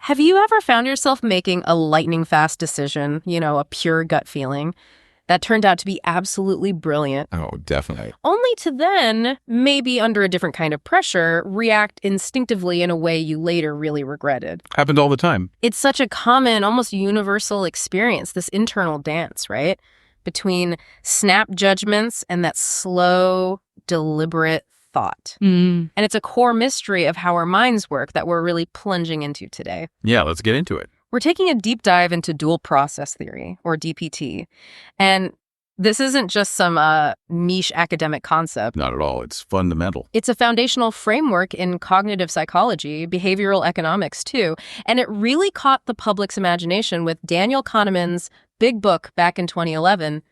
Have you ever found yourself making a lightning-fast decision, a pure gut feeling, that turned out to be absolutely brilliant? Oh, definitely. Only to then, maybe under a different kind of pressure, react instinctively in a way you later really regretted. Happened all the time. It's such a common, almost universal experience, this internal dance, right? Between snap judgments and that slow, deliberate thought. And it's a core mystery of how our minds work that we're really plunging into today. Yeah, let's get into it. We're taking a deep dive into dual process theory, or DPT. And this isn't just some niche academic concept. Not at all. It's fundamental. It's a foundational framework in cognitive psychology, behavioral economics, too. And it really caught the public's imagination with Daniel Kahneman's big book back in 2011,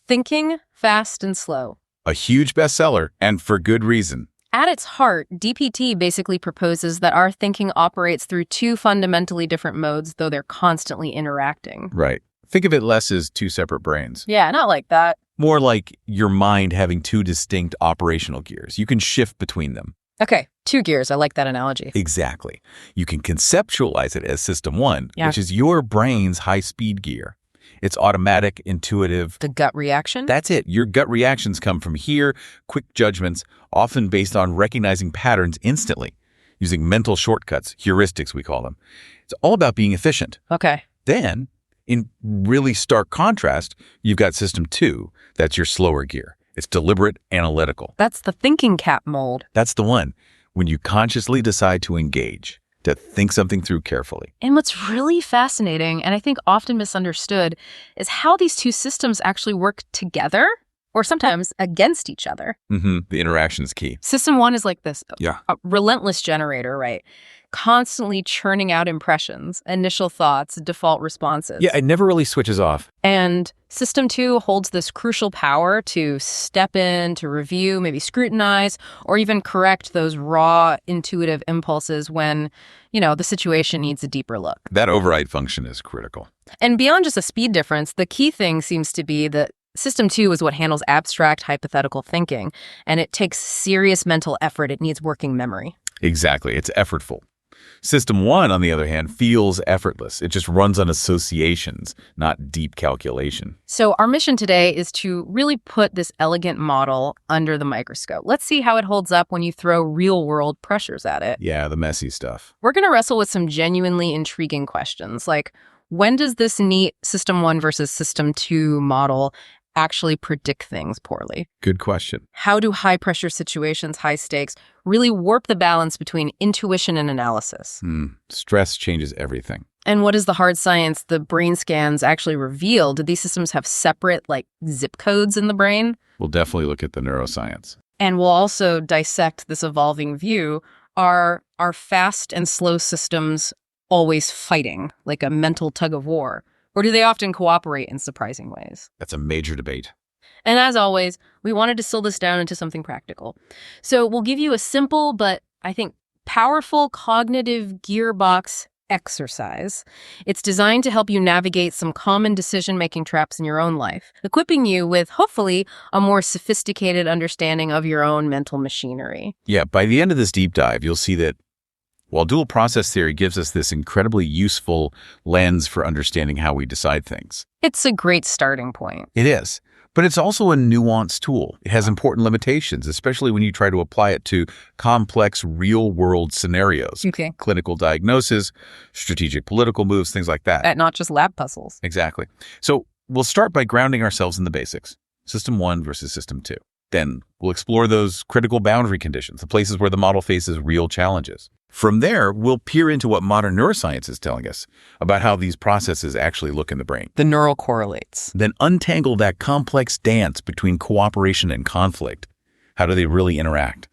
Thinking Fast and Slow. A huge bestseller, and for good reason. At its heart, DPT basically proposes that our thinking operates through two fundamentally different modes, though they're constantly interacting. Right. Think of it less as two separate brains. Yeah, not like that. More like your mind having two distinct operational gears. You can shift between them. Okay, two gears. I like that analogy. Exactly. You can conceptualize it as System 1, Yeah. which is your brain's high-speed gear. It's automatic, intuitive. The gut reaction? That's it. Your gut reactions come from here, quick judgments, often based on recognizing patterns instantly, using mental shortcuts, heuristics we call them. It's all about being efficient. Okay. Then, in really stark contrast, you've got System 2. That's your slower gear. It's deliberate, analytical. That's the thinking cap mold. That's the one. When you consciously decide to engage, to think something through carefully. And what's really fascinating, and I think often misunderstood, is how these two systems actually work together, or sometimes against each other. The interaction is key. System 1 is like this Yeah. a relentless generator, right? Constantly churning out impressions, initial thoughts, default responses. Yeah, it never really switches off. And System 2 holds this crucial power to step in, to review, maybe scrutinize, or even correct those raw, intuitive impulses when, the situation needs a deeper look. That override function is critical. And beyond just a speed difference, the key thing seems to be that System 2 is what handles abstract, hypothetical thinking, and it takes serious mental effort. It needs working memory. Exactly. It's effortful. System 1, on the other hand, feels effortless. It just runs on associations, not deep calculation. So our mission today is to really put this elegant model under the microscope. Let's see how it holds up when you throw real-world pressures at it. Yeah, the messy stuff. We're going to wrestle with some genuinely intriguing questions, like when does this neat System 1 versus System 2 model actually predict things poorly? Good question. How do high-pressure situations, high stakes, really warp the balance between intuition and analysis? Stress changes everything. And what is the hard science the brain scans actually reveal? Do these systems have separate, zip codes in the brain? We'll definitely look at the neuroscience. And we'll also dissect this evolving view. Are fast and slow systems always fighting, like a mental tug of war? Or do they often cooperate in surprising ways? That's a major debate. And as always, we wanted to distill this down into something practical. So we'll give you a simple but, I think, powerful cognitive gearbox exercise. It's designed to help you navigate some common decision-making traps in your own life, equipping you with, hopefully, a more sophisticated understanding of your own mental machinery. Yeah, by the end of this deep dive, you'll see that while dual process theory gives us this incredibly useful lens for understanding how we decide things. It's a great starting point. It is. But it's also a nuanced tool. It has important limitations, especially when you try to apply it to complex real-world scenarios. Okay. Clinical diagnosis, strategic political moves, things like that. Not just lab puzzles. Exactly. So we'll start by grounding ourselves in the basics. System 1 versus System 2. Then we'll explore those critical boundary conditions, the places where the model faces real challenges. From there, we'll peer into what modern neuroscience is telling us about how these processes actually look in the brain. The neural correlates. Then untangle that complex dance between cooperation and conflict. How do they really interact?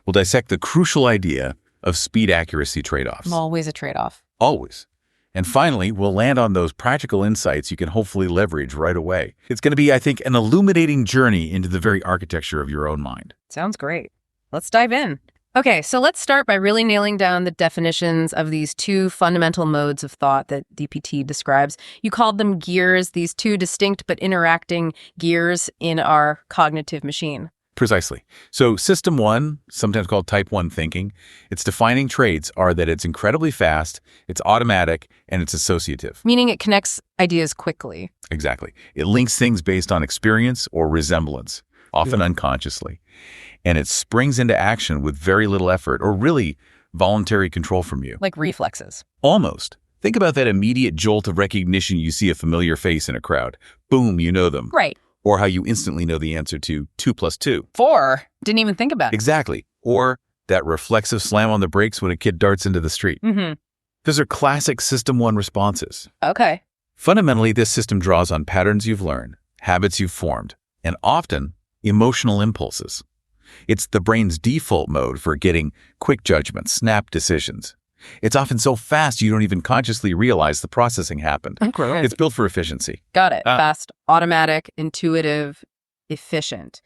We'll dissect the crucial idea of speed-accuracy trade-offs. Always a trade-off. Always. And finally, we'll land on those practical insights you can hopefully leverage right away. It's going to be, I think, an illuminating journey into the very architecture of your own mind. Sounds great. Let's dive in. Okay, so let's start by really nailing down the definitions of these two fundamental modes of thought that DPT describes. You called them gears, these two distinct but interacting gears in our cognitive machine. Precisely. So System 1, sometimes called Type 1 thinking, its defining traits are that it's incredibly fast, it's automatic, and it's associative. Meaning it connects ideas quickly. Exactly. It links things based on experience or resemblance, often unconsciously. And it springs into action with very little effort or really voluntary control from you. Like reflexes. Almost. Think about that immediate jolt of recognition you see a familiar face in a crowd. Boom, you know them. Right. Or how you instantly know the answer to 2 plus 2. 4. Didn't even think about it. Exactly. Or that reflexive slam on the brakes when a kid darts into the street. Mm-hmm. Those are classic System 1 responses. Okay. Fundamentally, this system draws on patterns you've learned, habits you've formed, and often emotional impulses. It's the brain's default mode for getting quick judgments, snap decisions. It's often so fast you don't even consciously realize the processing happened. Okay. It's built for efficiency. Got it. Fast, automatic, intuitive, efficient.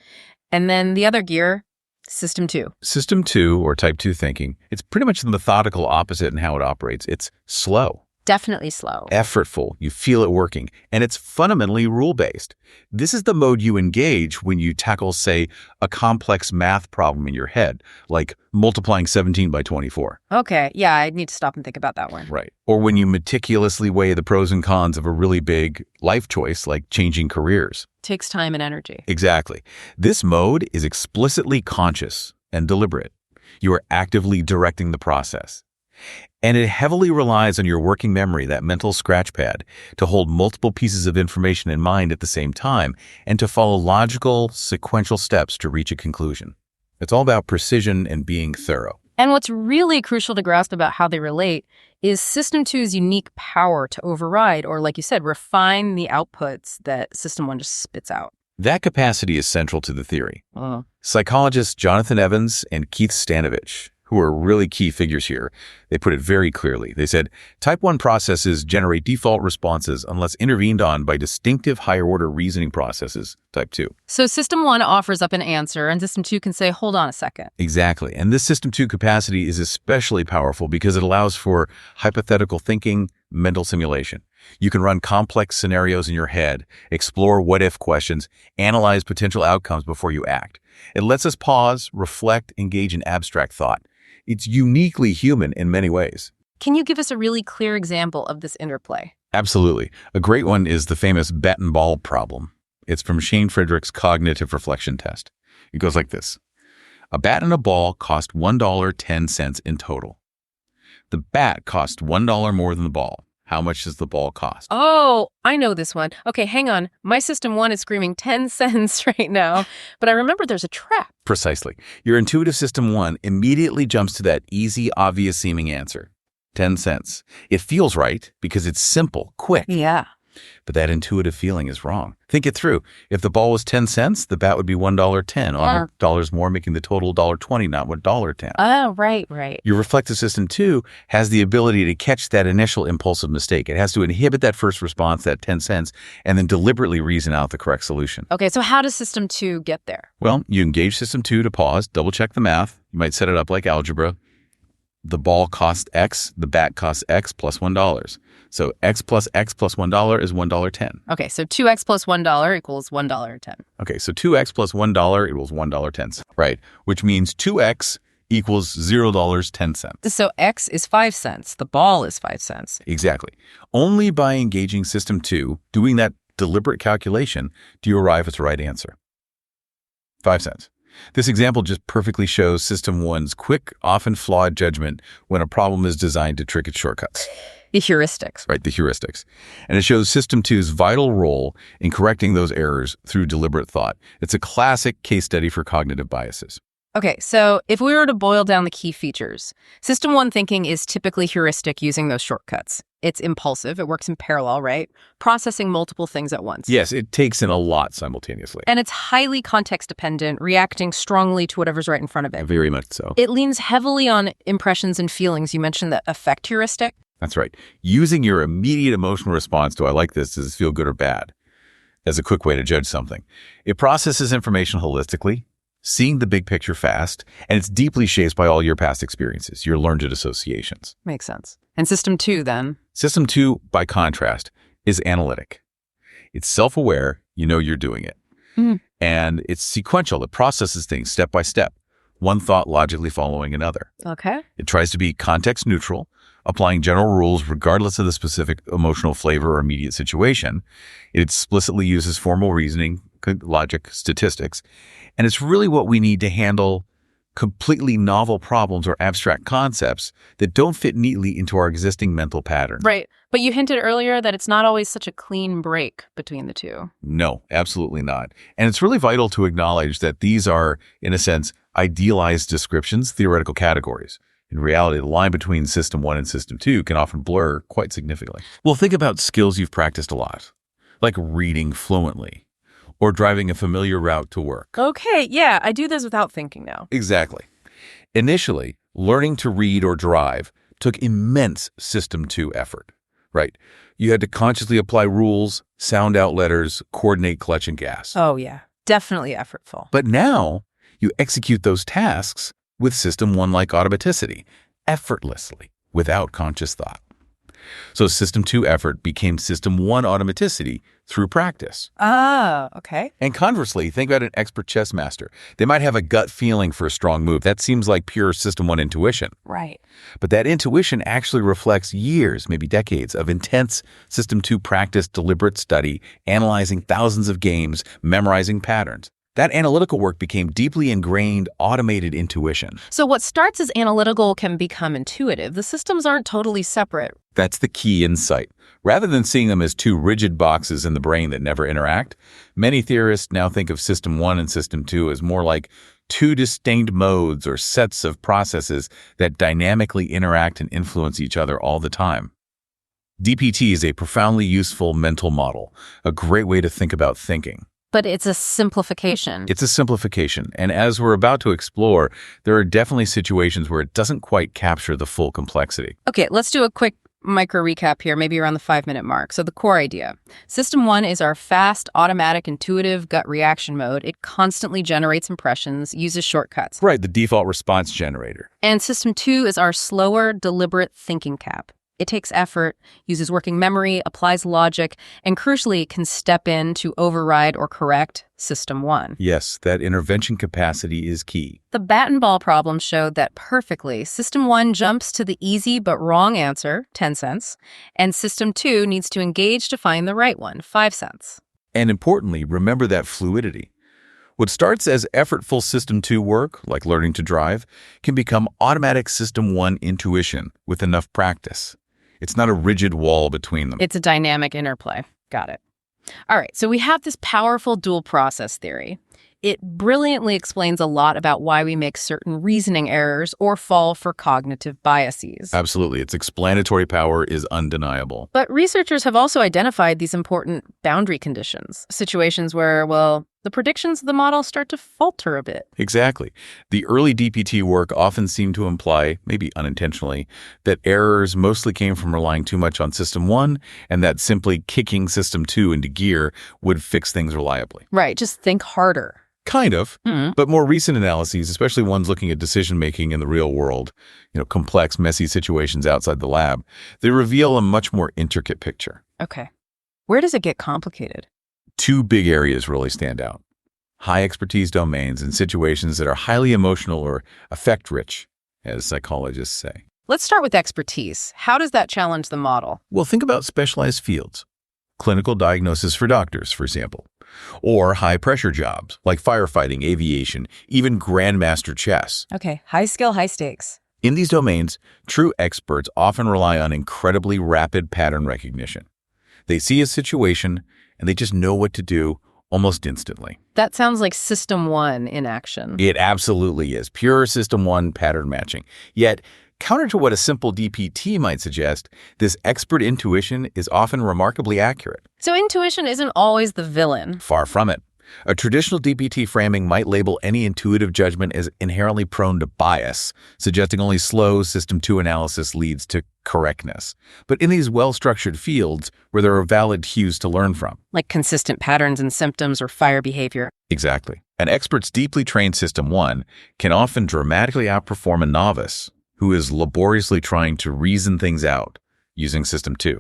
And then the other gear, System 2. System 2, or Type 2 thinking, it's pretty much the methodical opposite in how it operates. It's slow. Definitely slow. Effortful. You feel it working. And it's fundamentally rule-based. This is the mode you engage when you tackle, say, a complex math problem in your head, like multiplying 17 by 24. Okay. Yeah, I need to stop and think about that one. Right. Or when you meticulously weigh the pros and cons of a really big life choice, like changing careers. Takes time and energy. Exactly. This mode is explicitly conscious and deliberate. You are actively directing the process. And it heavily relies on your working memory, that mental scratch pad, to hold multiple pieces of information in mind at the same time and to follow logical, sequential steps to reach a conclusion. It's all about precision and being thorough. And what's really crucial to grasp about how they relate is System 2's unique power to override, or like you said, refine the outputs that System 1 just spits out. That capacity is central to the theory. Psychologists Jonathan Evans and Keith Stanovich, who are really key figures here, they put it very clearly. They said, Type 1 processes generate default responses unless intervened on by distinctive higher-order reasoning processes, Type 2. So System 1 offers up an answer, and System 2 can say, hold on a second. Exactly. And this System 2 capacity is especially powerful because it allows for hypothetical thinking, mental simulation. You can run complex scenarios in your head, explore what-if questions, analyze potential outcomes before you act. It lets us pause, reflect, engage in abstract thought. It's uniquely human in many ways. Can you give us a really clear example of this interplay? Absolutely. A great one is the famous bat and ball problem. It's from Shane Friedrich's cognitive reflection test. It goes like this. A bat and a ball cost $1.10 in total. The bat cost $1 more than the ball. How much does the ball cost? Oh, I know this one. Okay, hang on. My System 1 is screaming 10 cents right now, but I remember there's a trap. Precisely. Your intuitive System 1 immediately jumps to that easy, obvious-seeming answer. 10 cents. It feels right because it's simple, quick. Yeah. But that intuitive feeling is wrong. Think it through. If the ball was 10 cents, the bat would be $1.10, $1 more, making the total $1.20, not $1.10. Oh, right. Your reflective System 2 has the ability to catch that initial impulsive mistake. It has to inhibit that first response, that 10 cents, and then deliberately reason out the correct solution. Okay, so how does System 2 get there? Well, you engage System 2 to pause, double-check the math. You might set it up like algebra. The ball costs X, the bat costs X plus $1. So X plus $1 is $1.10. Okay, so 2x plus $1 equals $1.10. Okay, so 2x plus $1 equals $1.10. Right, which means 2x equals $0.10. So X is 5 cents. The ball is 5 cents. Exactly. Only by engaging System 2, doing that deliberate calculation, do you arrive at the right answer. 5 cents. This example just perfectly shows System 1's quick, often flawed judgment when a problem is designed to trick its shortcuts. The heuristics. Right, the heuristics. And it shows System 2's vital role in correcting those errors through deliberate thought. It's a classic case study for cognitive biases. Okay, so if we were to boil down the key features, System 1 thinking is typically heuristic using those shortcuts. It's impulsive. It works in parallel, right? Processing multiple things at once. Yes, it takes in a lot simultaneously. And it's highly context-dependent, reacting strongly to whatever's right in front of it. Very much so. It leans heavily on impressions and feelings. You mentioned the affect heuristic. That's right. Using your immediate emotional response to I like this, does it feel good or bad, as a quick way to judge something. It processes information holistically, seeing the big picture fast, and it's deeply shaped by all your past experiences, your learned associations. Makes sense. And System 2, then? System 2, by contrast, is analytic. It's self-aware, you know you're doing it. And it's sequential. It processes things step by step, one thought logically following another. Okay. It tries to be context neutral, applying general rules regardless of the specific emotional flavor or immediate situation. It explicitly uses formal reasoning, logic, statistics, and it's really what we need to handle completely novel problems or abstract concepts that don't fit neatly into our existing mental patterns. Right. But you hinted earlier that it's not always such a clean break between the two. No, absolutely not. And it's really vital to acknowledge that these are, in a sense, idealized descriptions, theoretical categories. In reality, the line between System 1 and System 2 can often blur quite significantly. Well, think about skills you've practiced a lot, like reading fluently or driving a familiar route to work. Okay, yeah, I do this without thinking now. Exactly. Initially, learning to read or drive took immense System 2 effort, right? You had to consciously apply rules, sound out letters, coordinate clutch and gas. Oh, yeah, definitely effortful. But now, you execute those tasks with System 1-like automaticity, effortlessly, without conscious thought. So System 2 effort became System 1 automaticity through practice. Ah, okay. And conversely, think about an expert chess master. They might have a gut feeling for a strong move. That seems like pure System 1 intuition. Right. But that intuition actually reflects years, maybe decades, of intense System 2 practice, deliberate study, analyzing thousands of games, memorizing patterns. That analytical work became deeply ingrained, automated intuition. So what starts as analytical can become intuitive. The systems aren't totally separate. That's the key insight. Rather than seeing them as two rigid boxes in the brain that never interact, many theorists now think of System 1 and System 2 as more like two distinct modes or sets of processes that dynamically interact and influence each other all the time. DPT is a profoundly useful mental model, a great way to think about thinking. But it's a simplification. It's a simplification, and as we're about to explore, there are definitely situations where it doesn't quite capture the full complexity. Okay, let's do a quick micro recap here, maybe around the 5-minute mark. So the core idea. System 1 is our fast, automatic, intuitive gut reaction mode. It constantly generates impressions, uses shortcuts. Right, the default response generator. And System 2 is our slower, deliberate thinking cap. It takes effort, uses working memory, applies logic, and crucially can step in to override or correct System 1. Yes, that intervention capacity is key. The bat and ball problem showed that perfectly. System 1 jumps to the easy but wrong answer, 10 cents, and System 2 needs to engage to find the right one, 5 cents. And importantly, remember that fluidity. What starts as effortful System 2 work, like learning to drive, can become automatic System 1 intuition with enough practice. It's not a rigid wall between them. It's a dynamic interplay. Got it. All right, so we have this powerful dual process theory. It brilliantly explains a lot about why we make certain reasoning errors or fall for cognitive biases. Absolutely. Its explanatory power is undeniable. But researchers have also identified these important boundary conditions, situations where, well, the predictions of the model start to falter a bit. Exactly. The early DPT work often seemed to imply, maybe unintentionally, that errors mostly came from relying too much on System 1 and that simply kicking System 2 into gear would fix things reliably. Right, just think harder. Kind of, but more recent analyses, especially ones looking at decision-making in the real world, complex, messy situations outside the lab, they reveal a much more intricate picture. Okay. Where does it get complicated? Two big areas really stand out. High expertise domains and situations that are highly emotional or affect-rich, as psychologists say. Let's start with expertise. How does that challenge the model? Well, think about specialized fields. Clinical diagnosis for doctors, for example. Or high-pressure jobs, like firefighting, aviation, even grandmaster chess. Okay, high skill, high stakes. In these domains, true experts often rely on incredibly rapid pattern recognition. They see a situation, and they just know what to do almost instantly. That sounds like System 1 in action. It absolutely is. Pure System 1 pattern matching. Yet, counter to what a simple DPT might suggest, this expert intuition is often remarkably accurate. So intuition isn't always the villain. Far from it. A traditional DPT framing might label any intuitive judgment as inherently prone to bias, suggesting only slow System 2 analysis leads to correctness. But in these well-structured fields where there are valid cues to learn from. Like consistent patterns and symptoms or fire behavior. Exactly. An expert's deeply trained System 1 can often dramatically outperform a novice who is laboriously trying to reason things out using System 2.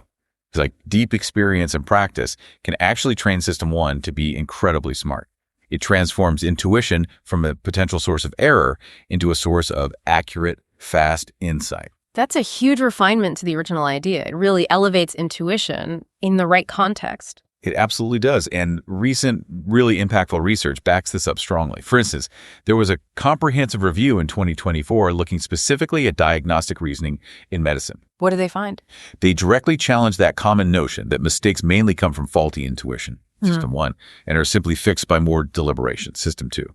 It's like deep experience and practice can actually train System 1 to be incredibly smart. It transforms intuition from a potential source of error into a source of accurate, fast insight. That's a huge refinement to the original idea. It really elevates intuition in the right context. It absolutely does, and recent, really impactful research backs this up strongly. For instance, there was a comprehensive review in 2024 looking specifically at diagnostic reasoning in medicine. What did they find? They directly challenged that common notion that mistakes mainly come from faulty intuition, System 1, and are simply fixed by more deliberation, System 2.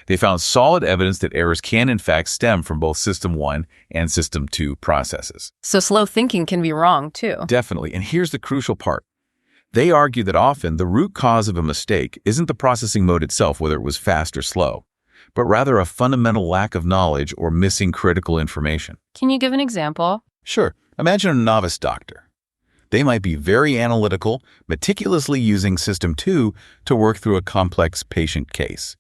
They found solid evidence that errors can in fact stem from both System 1 and System 2 processes. So slow thinking can be wrong, too. Definitely, and here's the crucial part. They argue that often the root cause of a mistake isn't the processing mode itself, whether it was fast or slow, but rather a fundamental lack of knowledge or missing critical information. Can you give an example? Sure. Imagine a novice doctor. They might be very analytical, meticulously using System 2 to work through a complex patient case.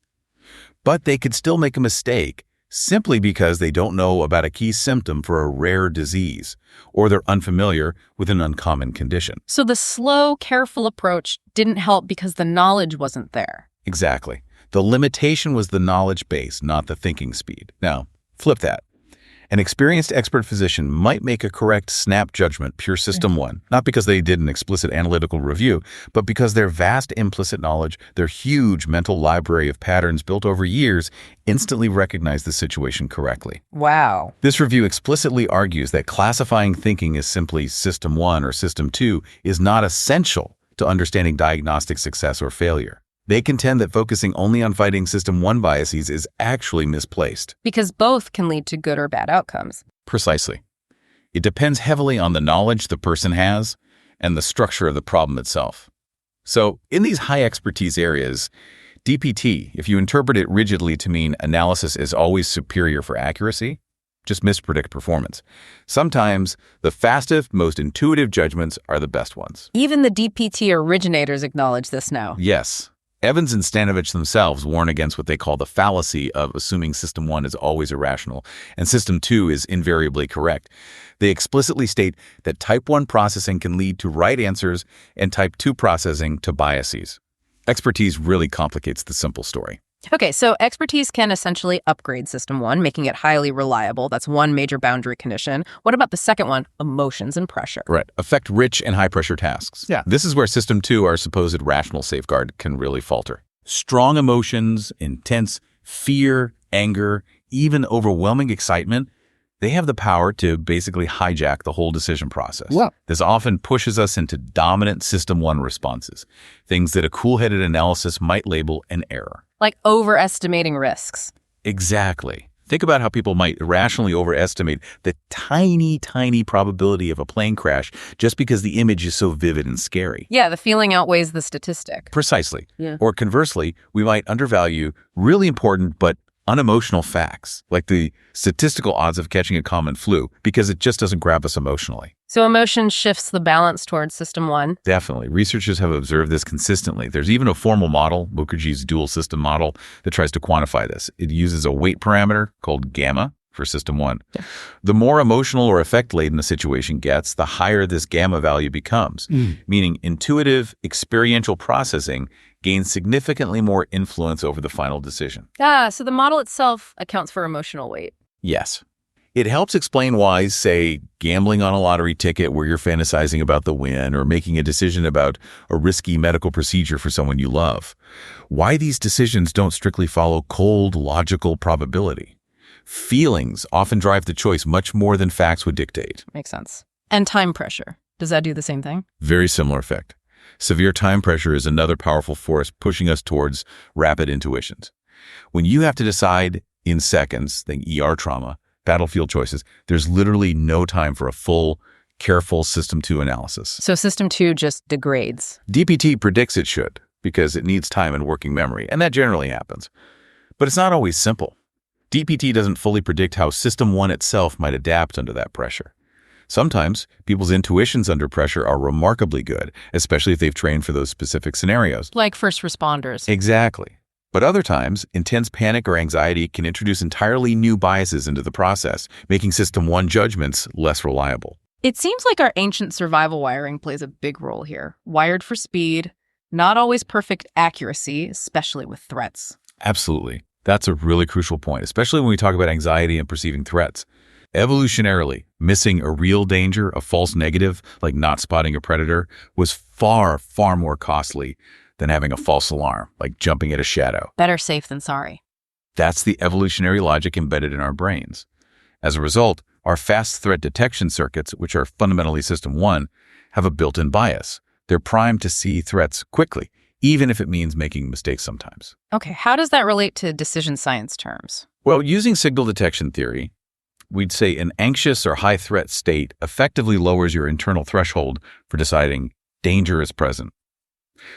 But they could still make a mistake simply because they don't know about a key symptom for a rare disease, or they're unfamiliar with an uncommon condition. So the slow, careful approach didn't help because the knowledge wasn't there. Exactly. The limitation was the knowledge base, not the thinking speed. Now, flip that. An experienced expert physician might make a correct snap judgment, pure System 1, not because they did an explicit analytical review, but because their vast implicit knowledge, their huge mental library of patterns built over years, instantly recognized the situation correctly. Wow. This review explicitly argues that classifying thinking as simply System 1 or System 2 is not essential to understanding diagnostic success or failure. They contend that focusing only on fighting System 1 biases is actually misplaced. Because both can lead to good or bad outcomes. Precisely. It depends heavily on the knowledge the person has and the structure of the problem itself. So, in these high expertise areas, DPT, if you interpret it rigidly to mean analysis is always superior for accuracy, just mispredict performance. Sometimes the fastest, most intuitive judgments are the best ones. Even the DPT originators acknowledge this now. Yes. Evans and Stanovich themselves warn against what they call the fallacy of assuming System 1 is always irrational and System 2 is invariably correct. They explicitly state that Type 1 processing can lead to right answers and Type 2 processing to biases. Expertise really complicates the simple story. Okay, so expertise can essentially upgrade System 1, making it highly reliable. That's one major boundary condition. What about the second one? Emotions and pressure. Right. Affect rich and high-pressure tasks. Yeah. This is where System 2, our supposed rational safeguard, can really falter. Strong emotions, intense fear, anger, even overwhelming excitement, they have the power to basically hijack the whole decision process. Wow. This often pushes us into dominant System 1 responses, things that a cool-headed analysis might label an error. Like overestimating risks. Exactly. Think about how people might irrationally overestimate the tiny, tiny probability of a plane crash just because the image is so vivid and scary. Yeah, the feeling outweighs the statistic. Precisely. Yeah. Or conversely, we might undervalue really important but unemotional facts, like the statistical odds of catching a common flu, because it just doesn't grab us emotionally. So emotion shifts the balance towards System 1. Definitely. Researchers have observed this consistently. There's even a formal model, Mukherjee's dual system model, that tries to quantify this. It uses a weight parameter called gamma for System 1. Yeah. The more emotional or affect-laden a situation gets, the higher this gamma value becomes, meaning intuitive, experiential processing gains significantly more influence over the final decision. So the model itself accounts for emotional weight. Yes. It helps explain why, say, gambling on a lottery ticket where you're fantasizing about the win or making a decision about a risky medical procedure for someone you love, why these decisions don't strictly follow cold, logical probability. Feelings often drive the choice much more than facts would dictate. Makes sense. And time pressure. Does that do the same thing? Very similar effect. Severe time pressure is another powerful force pushing us towards rapid intuitions. When you have to decide in seconds, think ER trauma, battlefield choices, there's literally no time for a full, careful System 2 analysis. So System 2 just degrades. DPT predicts it should, because it needs time and working memory, and that generally happens. But it's not always simple. DPT doesn't fully predict how System 1 itself might adapt under that pressure. Sometimes, people's intuitions under pressure are remarkably good, especially if they've trained for those specific scenarios. Like first responders. Exactly. But other times, intense panic or anxiety can introduce entirely new biases into the process, making System 1 judgments less reliable. It seems like our ancient survival wiring plays a big role here. Wired for speed, Not always perfect accuracy, especially with threats. Absolutely. That's a really crucial point, especially when we talk about anxiety and perceiving threats. Evolutionarily, missing a real danger, a false negative, like not spotting a predator, was far, far more costly than having a false alarm, like jumping at a shadow. Better safe than sorry. That's the evolutionary logic embedded in our brains. As a result, our fast threat detection circuits, which are fundamentally System 1, have a built-in bias. They're primed to see threats quickly, even if it means making mistakes sometimes. Okay, how does that relate to decision science terms? Well, using signal detection theory, we'd say an anxious or high-threat state effectively lowers your internal threshold for deciding danger is present.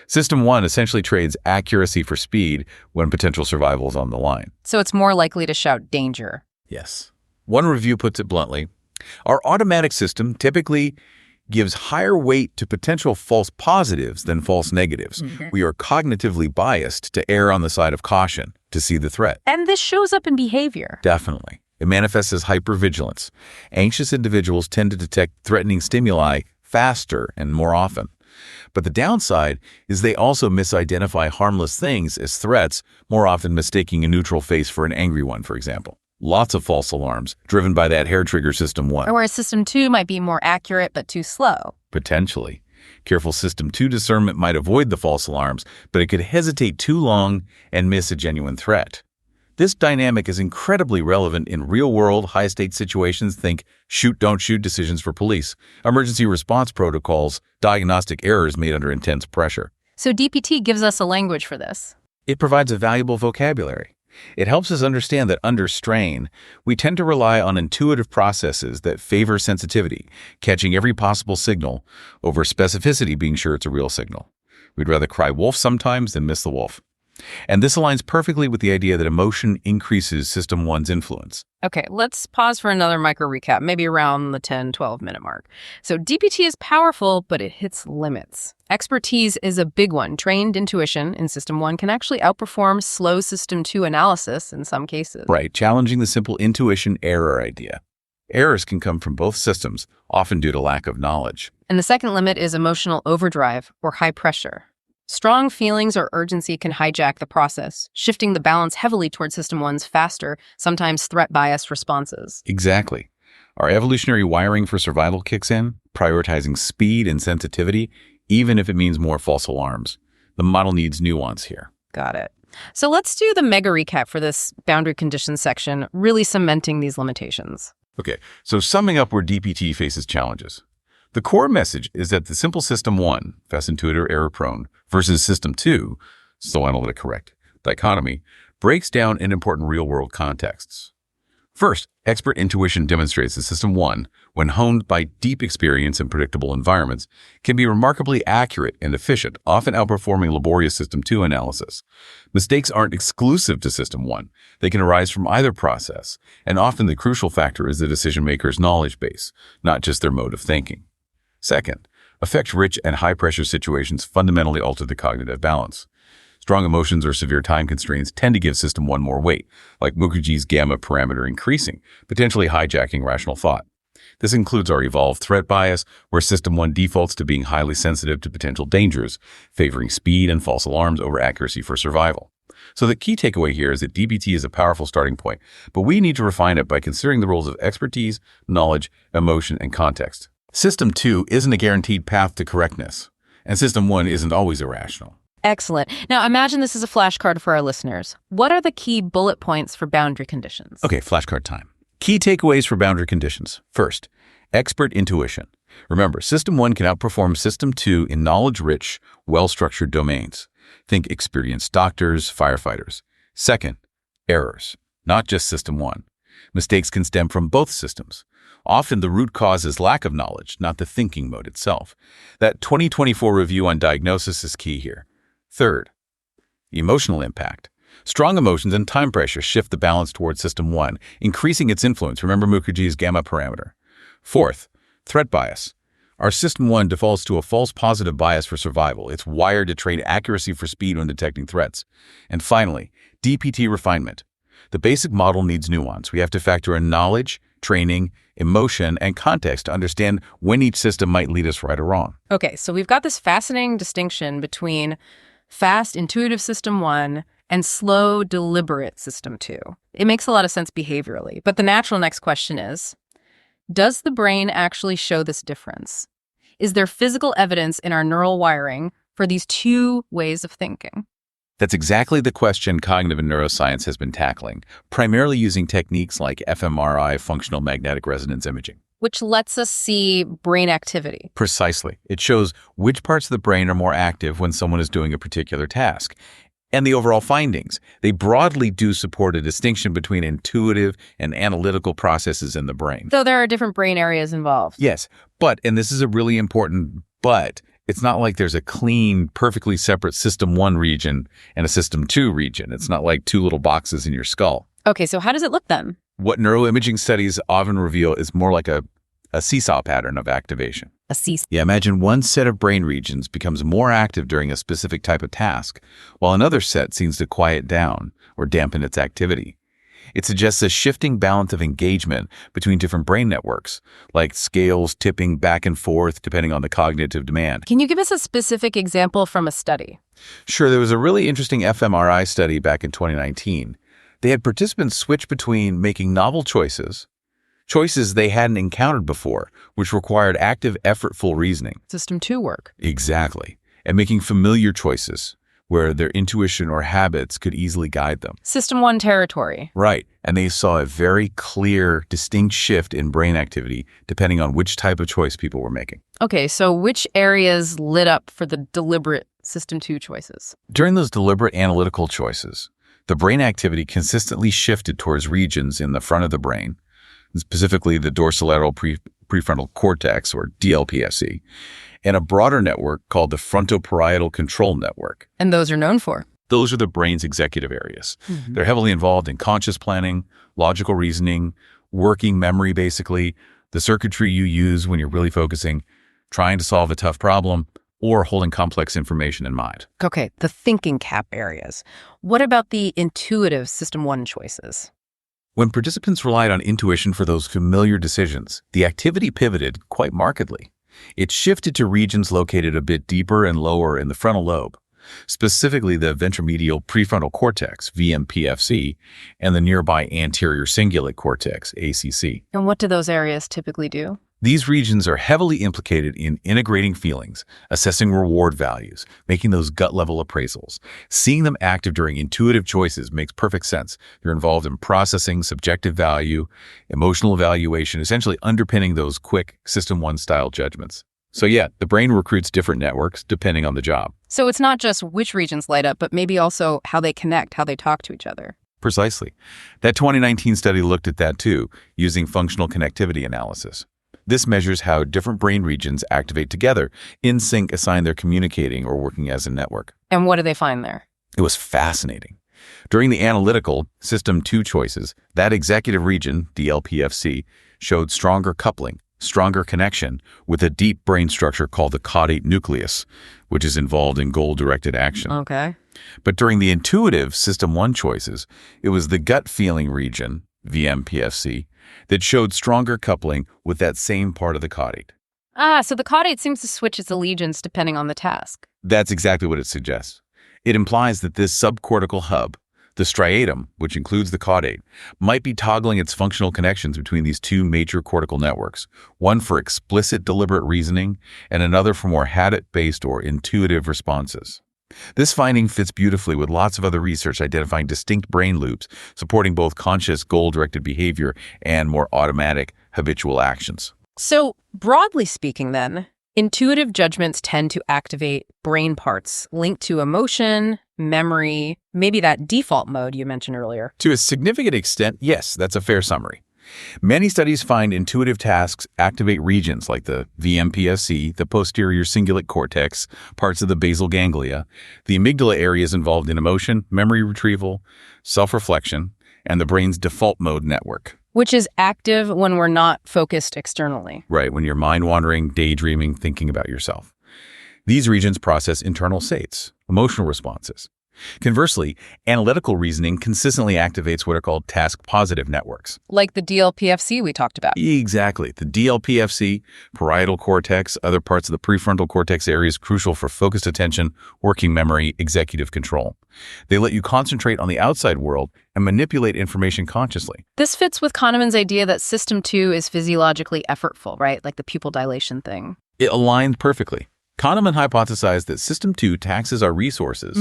System 1 essentially trades accuracy for speed when potential survival is on the line. So it's more likely to shout danger. Yes. One review puts it bluntly, our automatic system typically gives higher weight to potential false positives than false negatives. We are cognitively biased to err on the side of caution to see the threat. And this shows up in behavior. Definitely. It manifests as hypervigilance. Anxious individuals tend to detect threatening stimuli faster and more often. But the downside is they also misidentify harmless things as threats, more often mistaking a neutral face for an angry one, for example. Lots of false alarms driven by that hair trigger System 1. Or whereas System 2 might be more accurate but too slow. Potentially. Careful System 2 discernment might avoid the false alarms, but it could hesitate too long and miss a genuine threat. This dynamic is incredibly relevant in real-world, high-stakes situations. Think shoot, don't shoot decisions for police, emergency response protocols, diagnostic errors made under intense pressure. So DPT gives us a language for this. It provides a valuable vocabulary. It helps us understand that under strain, we tend to rely on intuitive processes that favor sensitivity, catching every possible signal, over specificity being sure it's a real signal. We'd rather cry wolf sometimes than miss the wolf. And this aligns perfectly with the idea that emotion increases System 1's influence. Okay, let's pause for another micro recap, maybe around the 10-12 minute mark. So DPT is powerful, but it hits limits. Expertise is a big one. Trained intuition in System 1 can actually outperform slow System 2 analysis in some cases. Right, challenging the simple intuition error idea. Errors can come from both systems, often due to lack of knowledge. And the second limit is emotional overdrive or high pressure. Strong feelings or urgency can hijack the process, shifting the balance heavily toward System 1's faster, sometimes threat-biased responses. Exactly. Our evolutionary wiring for survival kicks in, prioritizing speed and sensitivity, even if it means more false alarms. The model needs nuance here. Got it. So let's do the mega recap for this boundary conditions section, really cementing these limitations. Okay, so summing up where DPT faces challenges. The core message is that the simple System 1, fast intuitive error-prone, versus System 2, slow analytic correct, dichotomy, breaks down in important real-world contexts. First, expert intuition demonstrates that System 1, when honed by deep experience in predictable environments, can be remarkably accurate and efficient, often outperforming laborious System 2 analysis. Mistakes aren't exclusive to System 1. They can arise from either process, and often the crucial factor is the decision-maker's knowledge base, not just their mode of thinking. Second, affect-rich and high-pressure situations fundamentally alter the cognitive balance. Strong emotions or severe time constraints tend to give System 1 more weight, like Mukherjee's gamma parameter increasing, potentially hijacking rational thought. This includes our evolved threat bias, where System 1 defaults to being highly sensitive to potential dangers, favoring speed and false alarms over accuracy for survival. So the key takeaway here is that DPT is a powerful starting point, but we need to refine it by considering the roles of expertise, knowledge, emotion, and context. System 2 isn't a guaranteed path to correctness, and System 1 isn't always irrational. Excellent. Now imagine this is a flashcard for our listeners. What are the key bullet points for boundary conditions? Okay, flashcard time. Key takeaways for boundary conditions. First, expert intuition. Remember, System 1 can outperform System 2 in knowledge-rich, well-structured domains. Think experienced doctors, firefighters. Second, errors, not just System 1. Mistakes can stem from both systems. Often the root cause is lack of knowledge, not the thinking mode itself. That 2024 review on diagnosis is key here. Third, emotional impact. Strong emotions and time pressure shift the balance towards System 1, increasing its influence. Remember Mukherjee's gamma parameter. Fourth, threat bias. Our System 1 defaults to a false positive bias for survival. It's wired to trade accuracy for speed when detecting threats. And finally, DPT refinement. The basic model needs nuance. We have to factor in knowledge, training, emotion, and context to understand when each system might lead us right or wrong. Okay, so we've got this fascinating distinction between fast, intuitive system 1 and slow, deliberate system 2. It makes a lot of sense behaviorally, but the natural next question is, does the brain actually show this difference? Is there physical evidence in our neural wiring for these two ways of thinking? That's exactly the question cognitive neuroscience has been tackling, primarily using techniques like fMRI, functional magnetic resonance imaging. Which lets us see brain activity. Precisely. It shows which parts of the brain are more active when someone is doing a particular task. And the overall findings, they broadly do support a distinction between intuitive and analytical processes in the brain. Though there are different brain areas involved. Yes, but, and this is a really important but, it's not like there's a clean, perfectly separate System 1 region and a System 2 region. It's not like two little boxes in your skull. Okay, so how does it look then? What neuroimaging studies often reveal is more like a seesaw pattern of activation. A seesaw. Yeah, imagine one set of brain regions becomes more active during a specific type of task, while another set seems to quiet down or dampen its activity. It suggests a shifting balance of engagement between different brain networks, like scales tipping back and forth depending on the cognitive demand. Can you give us a specific example from a study? Sure, there was a really interesting fMRI study back in 2019. They had participants switch between making novel choices they hadn't encountered before, which required active, effortful reasoning. System 2 work. Exactly. And making familiar choices, where their intuition or habits could easily guide them. System 1 territory. Right. And they saw a very clear, distinct shift in brain activity depending on which type of choice people were making. Okay, so which areas lit up for the deliberate System 2 choices? During those deliberate analytical choices, the brain activity consistently shifted towards regions in the front of the brain, specifically the dorsolateral prefrontal cortex, or DLPFC, and a broader network called the frontoparietal control network. And those are known for? Those are the brain's executive areas. They're heavily involved in conscious planning, logical reasoning, working memory, basically, the circuitry you use when you're really focusing, trying to solve a tough problem, or holding complex information in mind. Okay, the thinking cap areas. What about the intuitive System 1 choices? When participants relied on intuition for those familiar decisions, the activity pivoted quite markedly. It shifted to regions located a bit deeper and lower in the frontal lobe, specifically the ventromedial prefrontal cortex, VMPFC, and the nearby anterior cingulate cortex, ACC. And what do those areas typically do? These regions are heavily implicated in integrating feelings, assessing reward values, making those gut-level appraisals. Seeing them active during intuitive choices makes perfect sense. They're involved in processing subjective value, emotional evaluation, essentially underpinning those quick System 1 style judgments. So yeah, the brain recruits different networks depending on the job. So it's not just which regions light up, but maybe also how they connect, how they talk to each other. Precisely. That 2019 study looked at that too, using functional connectivity analysis. This measures how different brain regions activate together, in sync, assign they're communicating or working as a network. And what do they find there? It was fascinating. During the analytical System 2 choices, that executive region, DLPFC, showed stronger coupling, stronger connection with a deep brain structure called the caudate nucleus, which is involved in goal-directed action. Okay. But during the intuitive System 1 choices, it was the gut feeling region, VMPFC, that showed stronger coupling with that same part of the caudate. So the caudate seems to switch its allegiance depending on the task. That's exactly what it suggests. It implies that this subcortical hub, the striatum, which includes the caudate, might be toggling its functional connections between these two major cortical networks, one for explicit deliberate reasoning and another for more habit-based or intuitive responses. This finding fits beautifully with lots of other research identifying distinct brain loops, supporting both conscious goal-directed behavior and more automatic habitual actions. So, broadly speaking then, intuitive judgments tend to activate brain parts linked to emotion, memory, maybe that default mode you mentioned earlier. To a significant extent, yes, that's a fair summary. Many studies find intuitive tasks activate regions like the VMPSC, the posterior cingulate cortex, parts of the basal ganglia, the amygdala areas involved in emotion, memory retrieval, self-reflection, and the brain's default mode network. Which is active when we're not focused externally. Right, when you're mind-wandering, daydreaming, thinking about yourself. These regions process internal states, emotional responses. Conversely, analytical reasoning consistently activates what are called task-positive networks. Like the DLPFC we talked about. Exactly. The DLPFC, parietal cortex, other parts of the prefrontal cortex area is crucial for focused attention, working memory, executive control. They let you concentrate on the outside world and manipulate information consciously. This fits with Kahneman's idea that system 2 is physiologically effortful, right? Like the pupil dilation thing. It aligned perfectly. Kahneman hypothesized that System 2 taxes our resources,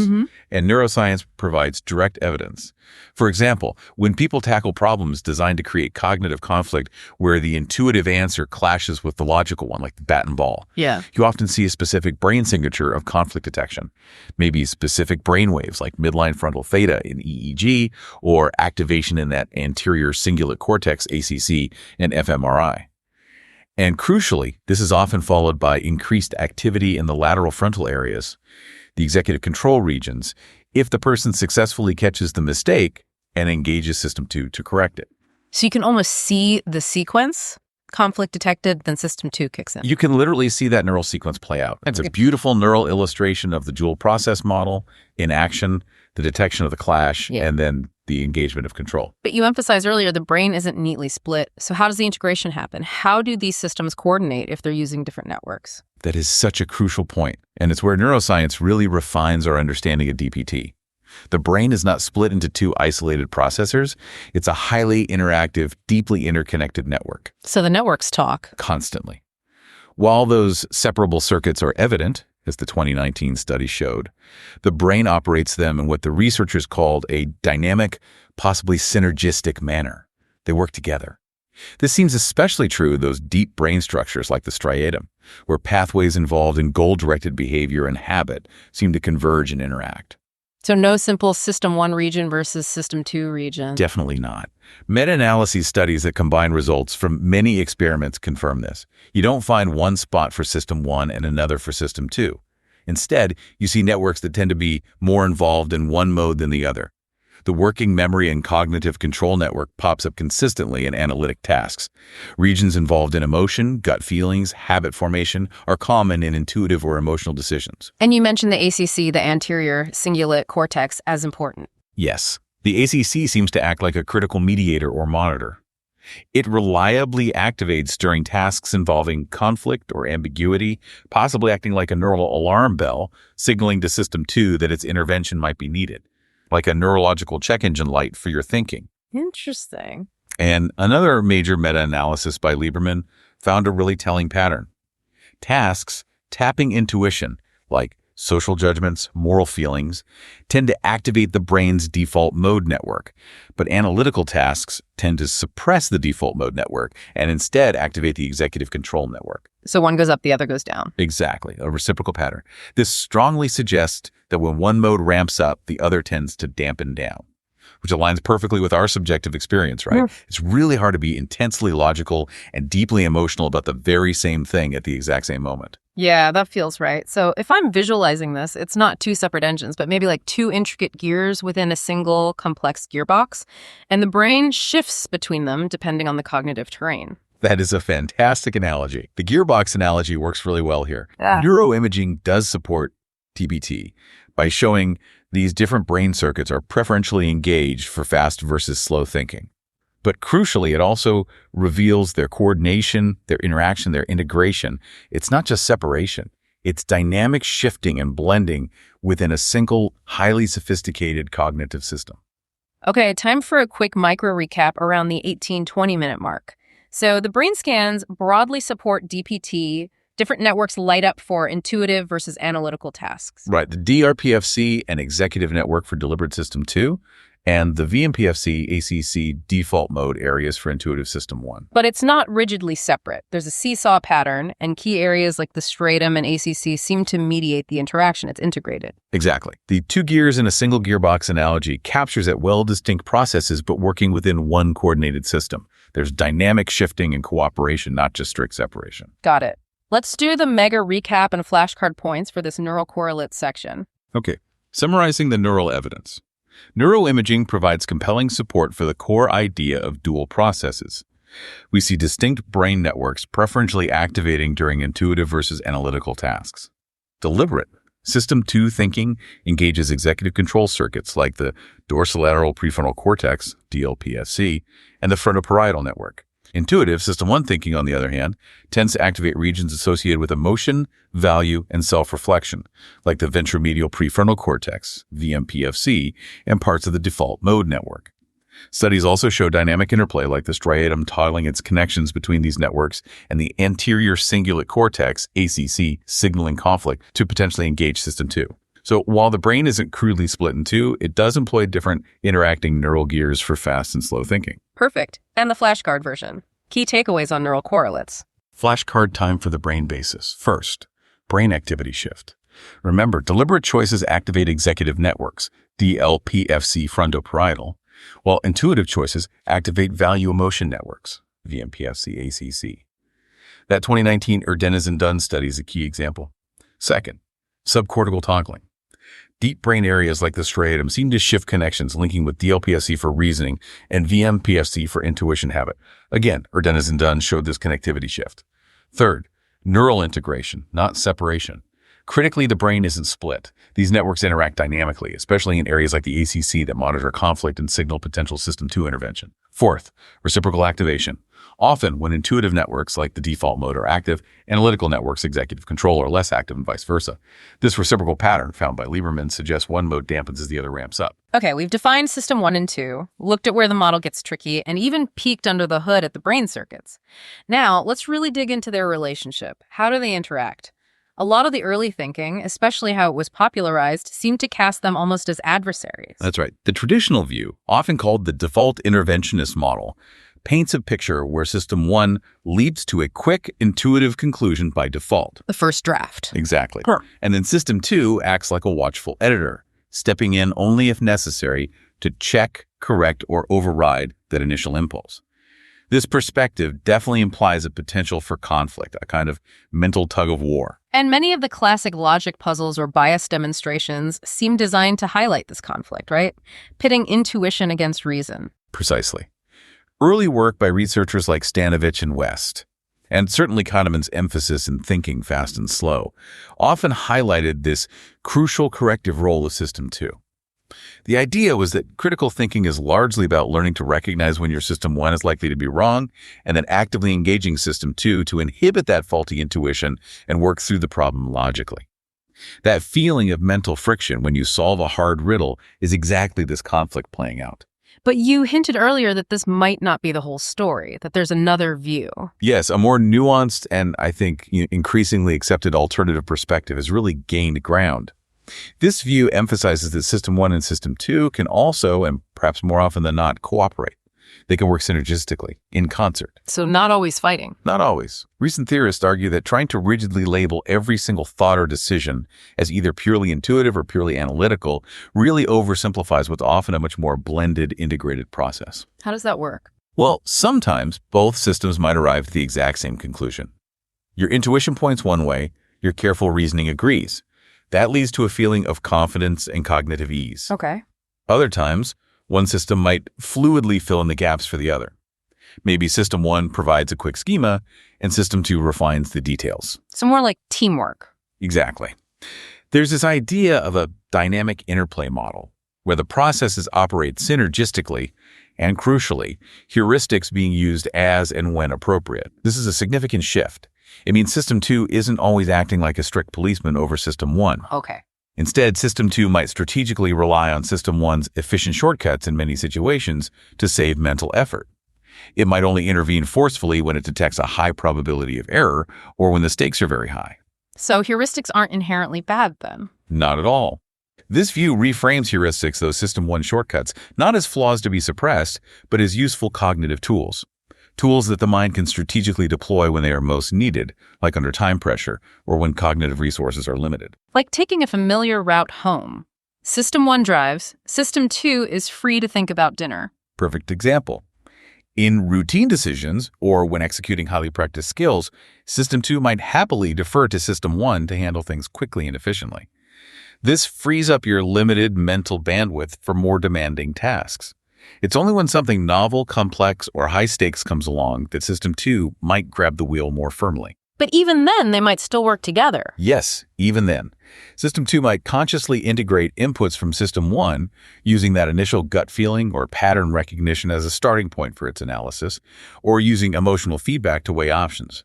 and neuroscience provides direct evidence. For example, when people tackle problems designed to create cognitive conflict where the intuitive answer clashes with the logical one, like the bat and ball, you often see a specific brain signature of conflict detection, maybe specific brain waves like midline frontal theta in EEG or activation in that anterior cingulate cortex, ACC, and fMRI. And crucially, this is often followed by increased activity in the lateral frontal areas, the executive control regions, if the person successfully catches the mistake and engages System 2 to correct it. So you can almost see the sequence, conflict detected, then System 2 kicks in. You can literally see that neural sequence play out. It's a beautiful neural illustration of the dual process model in action, the detection of the clash, and then the engagement of control. But you emphasized earlier the brain isn't neatly split. So how does the integration happen? How do these systems coordinate if they're using different networks? That is such a crucial point, and it's where neuroscience really refines our understanding of DPT. The brain is not split into two isolated processors. It's a highly interactive, deeply interconnected network. So the networks talk Constantly. While those separable circuits are evident, as the 2019 study showed, the brain operates them in what the researchers called a dynamic, possibly synergistic manner. They work together. This seems especially true of those deep brain structures like the striatum, where pathways involved in goal-directed behavior and habit seem to converge and interact. So no simple System 1 region versus System 2 region. Definitely not. Meta-analysis studies that combine results from many experiments confirm this. You don't find one spot for System 1 and another for System 2. Instead, you see networks that tend to be more involved in one mode than the other. The working memory and cognitive control network pops up consistently in analytic tasks. Regions involved in emotion, gut feelings, habit formation are common in intuitive or emotional decisions. And you mentioned the ACC, the anterior cingulate cortex, as important. Yes, the ACC seems to act like a critical mediator or monitor. It reliably activates during tasks involving conflict or ambiguity, possibly acting like a neural alarm bell, signaling to System 2 that its intervention might be needed, like a neurological check engine light for your thinking. Interesting. And another major meta-analysis by Lieberman found a really telling pattern. Tasks tapping intuition, like social judgments, moral feelings, tend to activate the brain's default mode network, but analytical tasks tend to suppress the default mode network and instead activate the executive control network. So one goes up, the other goes down. Exactly, a reciprocal pattern. This strongly suggests that when one mode ramps up, the other tends to dampen down, which aligns perfectly with our subjective experience, right? It's really hard to be intensely logical and deeply emotional about the very same thing at the exact same moment. Yeah, that feels right. So if I'm visualizing this, it's not two separate engines, but maybe like two intricate gears within a single complex gearbox, and the brain shifts between them depending on the cognitive terrain. That is a fantastic analogy. The gearbox analogy works really well here. Yeah. Neuroimaging does support DPT by showing these different brain circuits are preferentially engaged for fast versus slow thinking. But crucially, it also reveals their coordination, their interaction, their integration. It's not just separation. It's dynamic shifting and blending within a single, highly sophisticated cognitive system. Okay, time for a quick micro recap around the 18-20 minute mark. So the brain scans broadly support DPT. Different networks light up for intuitive versus analytical tasks. Right. The DRPFC and Executive Network for Deliberate System 2, and the VMPFC ACC default mode areas for Intuitive System 1. But it's not rigidly separate. There's a seesaw pattern, and key areas like the striatum and ACC seem to mediate the interaction. It's integrated. Exactly. The two gears in a single gearbox analogy captures that well-distinct processes but working within one coordinated system. There's dynamic shifting and cooperation, not just strict separation. Got it. Let's do the mega recap and flashcard points for this neural correlates section. Okay. Summarizing the neural evidence. Neuroimaging provides compelling support for the core idea of dual processes. We see distinct brain networks preferentially activating during intuitive versus analytical tasks. Deliberate System 2 thinking engages executive control circuits like the dorsolateral prefrontal cortex, DLPFC, and the frontoparietal network. Intuitive System 1 thinking, on the other hand, tends to activate regions associated with emotion, value, and self-reflection, like the ventromedial prefrontal cortex, VMPFC, and parts of the default mode network. Studies also show dynamic interplay, like the striatum toggling its connections between these networks and the anterior cingulate cortex, ACC, signaling conflict to potentially engage System 2. So while the brain isn't crudely split in two, it does employ different interacting neural gears for fast and slow thinking. Perfect. And the flashcard version. Key takeaways on neural correlates. Flashcard time for the brain basis. First, brain activity shift. Remember, deliberate choices activate executive networks, DLPFC frontoparietal, while intuitive choices activate value-emotion networks, VMPFC ACC. That 2019 Urdenez and Dunn study is a key example. Second, subcortical toggling. Deep brain areas like the striatum seem to shift connections linking with DLPFC for reasoning and VMPFC for intuition habit. Again, Urdenez and Dunn showed this connectivity shift. Third, neural integration, not separation. Critically, the brain isn't split. These networks interact dynamically, especially in areas like the ACC that monitor conflict and signal potential System 2 intervention. Fourth, reciprocal activation. Often, when intuitive networks like the default mode are active, analytical networks, executive control, are less active and vice versa. This reciprocal pattern found by Lieberman suggests one mode dampens as the other ramps up. Okay, we've defined System 1 and 2, looked at where the model gets tricky, and even peeked under the hood at the brain circuits. Now, let's really dig into their relationship. How do they interact? A lot of the early thinking, especially how it was popularized, seemed to cast them almost as adversaries. That's right. The traditional view, often called the default interventionist model, paints a picture where System 1 leaps to a quick, intuitive conclusion by default. The first draft. Exactly. And then System 2 acts like a watchful editor, stepping in only if necessary to check, correct, or override that initial impulse. This perspective definitely implies a potential for conflict, a kind of mental tug of war. And many of the classic logic puzzles or bias demonstrations seem designed to highlight this conflict, right? Pitting intuition against reason. Precisely. Early work by researchers like Stanovich and West, and certainly Kahneman's emphasis in thinking fast and slow, often highlighted this crucial corrective role of System 2. The idea was that critical thinking is largely about learning to recognize when your System 1 is likely to be wrong, and then actively engaging System 2 to inhibit that faulty intuition and work through the problem logically. That feeling of mental friction when you solve a hard riddle is exactly this conflict playing out. But you hinted earlier that this might not be the whole story, that there's another view. Yes, a more nuanced and, I think, increasingly accepted alternative perspective has really gained ground. This view emphasizes that System 1 and System 2 can also, and perhaps more often than not, cooperate. They can work synergistically, in concert. So not always fighting. Not always. Recent theorists argue that trying to rigidly label every single thought or decision as either purely intuitive or purely analytical really oversimplifies what's often a much more blended, integrated process. How does that work? Well, sometimes both systems might arrive at the exact same conclusion. Your intuition points one way, your careful reasoning agrees. That leads to a feeling of confidence and cognitive ease. Okay. Other times, one system might fluidly fill in the gaps for the other. Maybe System 1 provides a quick schema, and System 2 refines the details. So more like teamwork. Exactly. There's this idea of a dynamic interplay model, where the processes operate synergistically and, crucially, heuristics being used as and when appropriate. This is a significant shift. It means System 2 isn't always acting like a strict policeman over System 1. Okay. Instead, System 2 might strategically rely on System 1's efficient shortcuts in many situations to save mental effort. It might only intervene forcefully when it detects a high probability of error or when the stakes are very high. So heuristics aren't inherently bad then? Not at all. This view reframes heuristics, those System 1 shortcuts, not as flaws to be suppressed, but as useful cognitive tools. Tools that the mind can strategically deploy when they are most needed, like under time pressure or when cognitive resources are limited. Like taking a familiar route home. System 1 drives, System 2 is free to think about dinner. Perfect example. In routine decisions, or when executing highly practiced skills, System 2 might happily defer to System 1 to handle things quickly and efficiently. This frees up your limited mental bandwidth for more demanding tasks. It's only when something novel, complex, or high stakes comes along that System 2 might grab the wheel more firmly. But even then, they might still work together. Yes, even then. System 2 might consciously integrate inputs from System 1, using that initial gut feeling or pattern recognition as a starting point for its analysis, or using emotional feedback to weigh options.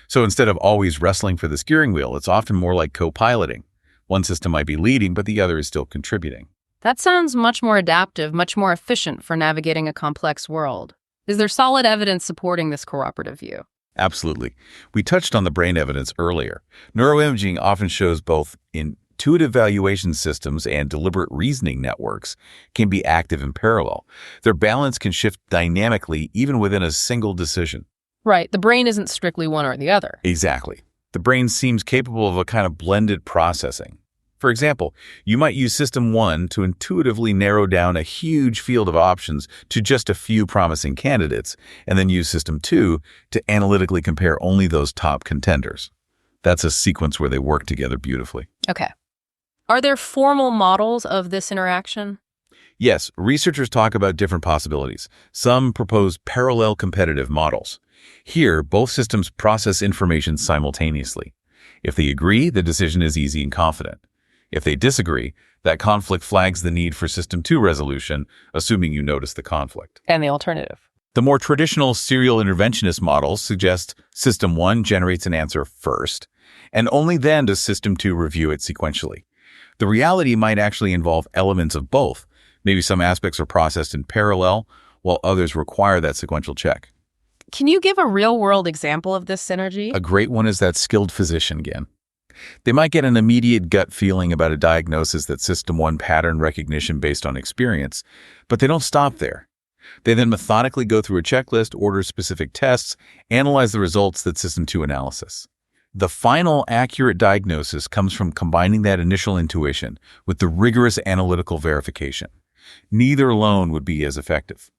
So instead of always wrestling for the steering wheel, it's often more like co-piloting. One system might be leading, but the other is still contributing. That sounds much more adaptive, much more efficient for navigating a complex world. Is there solid evidence supporting this cooperative view? Absolutely. We touched on the brain evidence earlier. Neuroimaging often shows both intuitive valuation systems and deliberate reasoning networks can be active in parallel. Their balance can shift dynamically even within a single decision. Right. The brain isn't strictly one or the other. Exactly. The brain seems capable of a kind of blended processing. For example, you might use System 1 to intuitively narrow down a huge field of options to just a few promising candidates, and then use System 2 to analytically compare only those top contenders. That's a sequence where they work together beautifully. Okay. Are there formal models of this interaction? Yes, researchers talk about different possibilities. Some propose parallel competitive models. Here, both systems process information simultaneously. If they agree, the decision is easy and confident. If they disagree, that conflict flags the need for System 2 resolution, assuming you notice the conflict. And the alternative? The more traditional serial interventionist models suggest System 1 generates an answer first, and only then does System 2 review it sequentially. The reality might actually involve elements of both. Maybe some aspects are processed in parallel, while others require that sequential check. Can you give a real-world example of this synergy? A great one is that skilled physician again. They might get an immediate gut feeling about a diagnosis that's System 1 pattern recognition based on experience, but they don't stop there. They then methodically go through a checklist, order specific tests, analyze the results that System 2 analysis. The final accurate diagnosis comes from combining that initial intuition with the rigorous analytical verification. Neither alone would be as effective.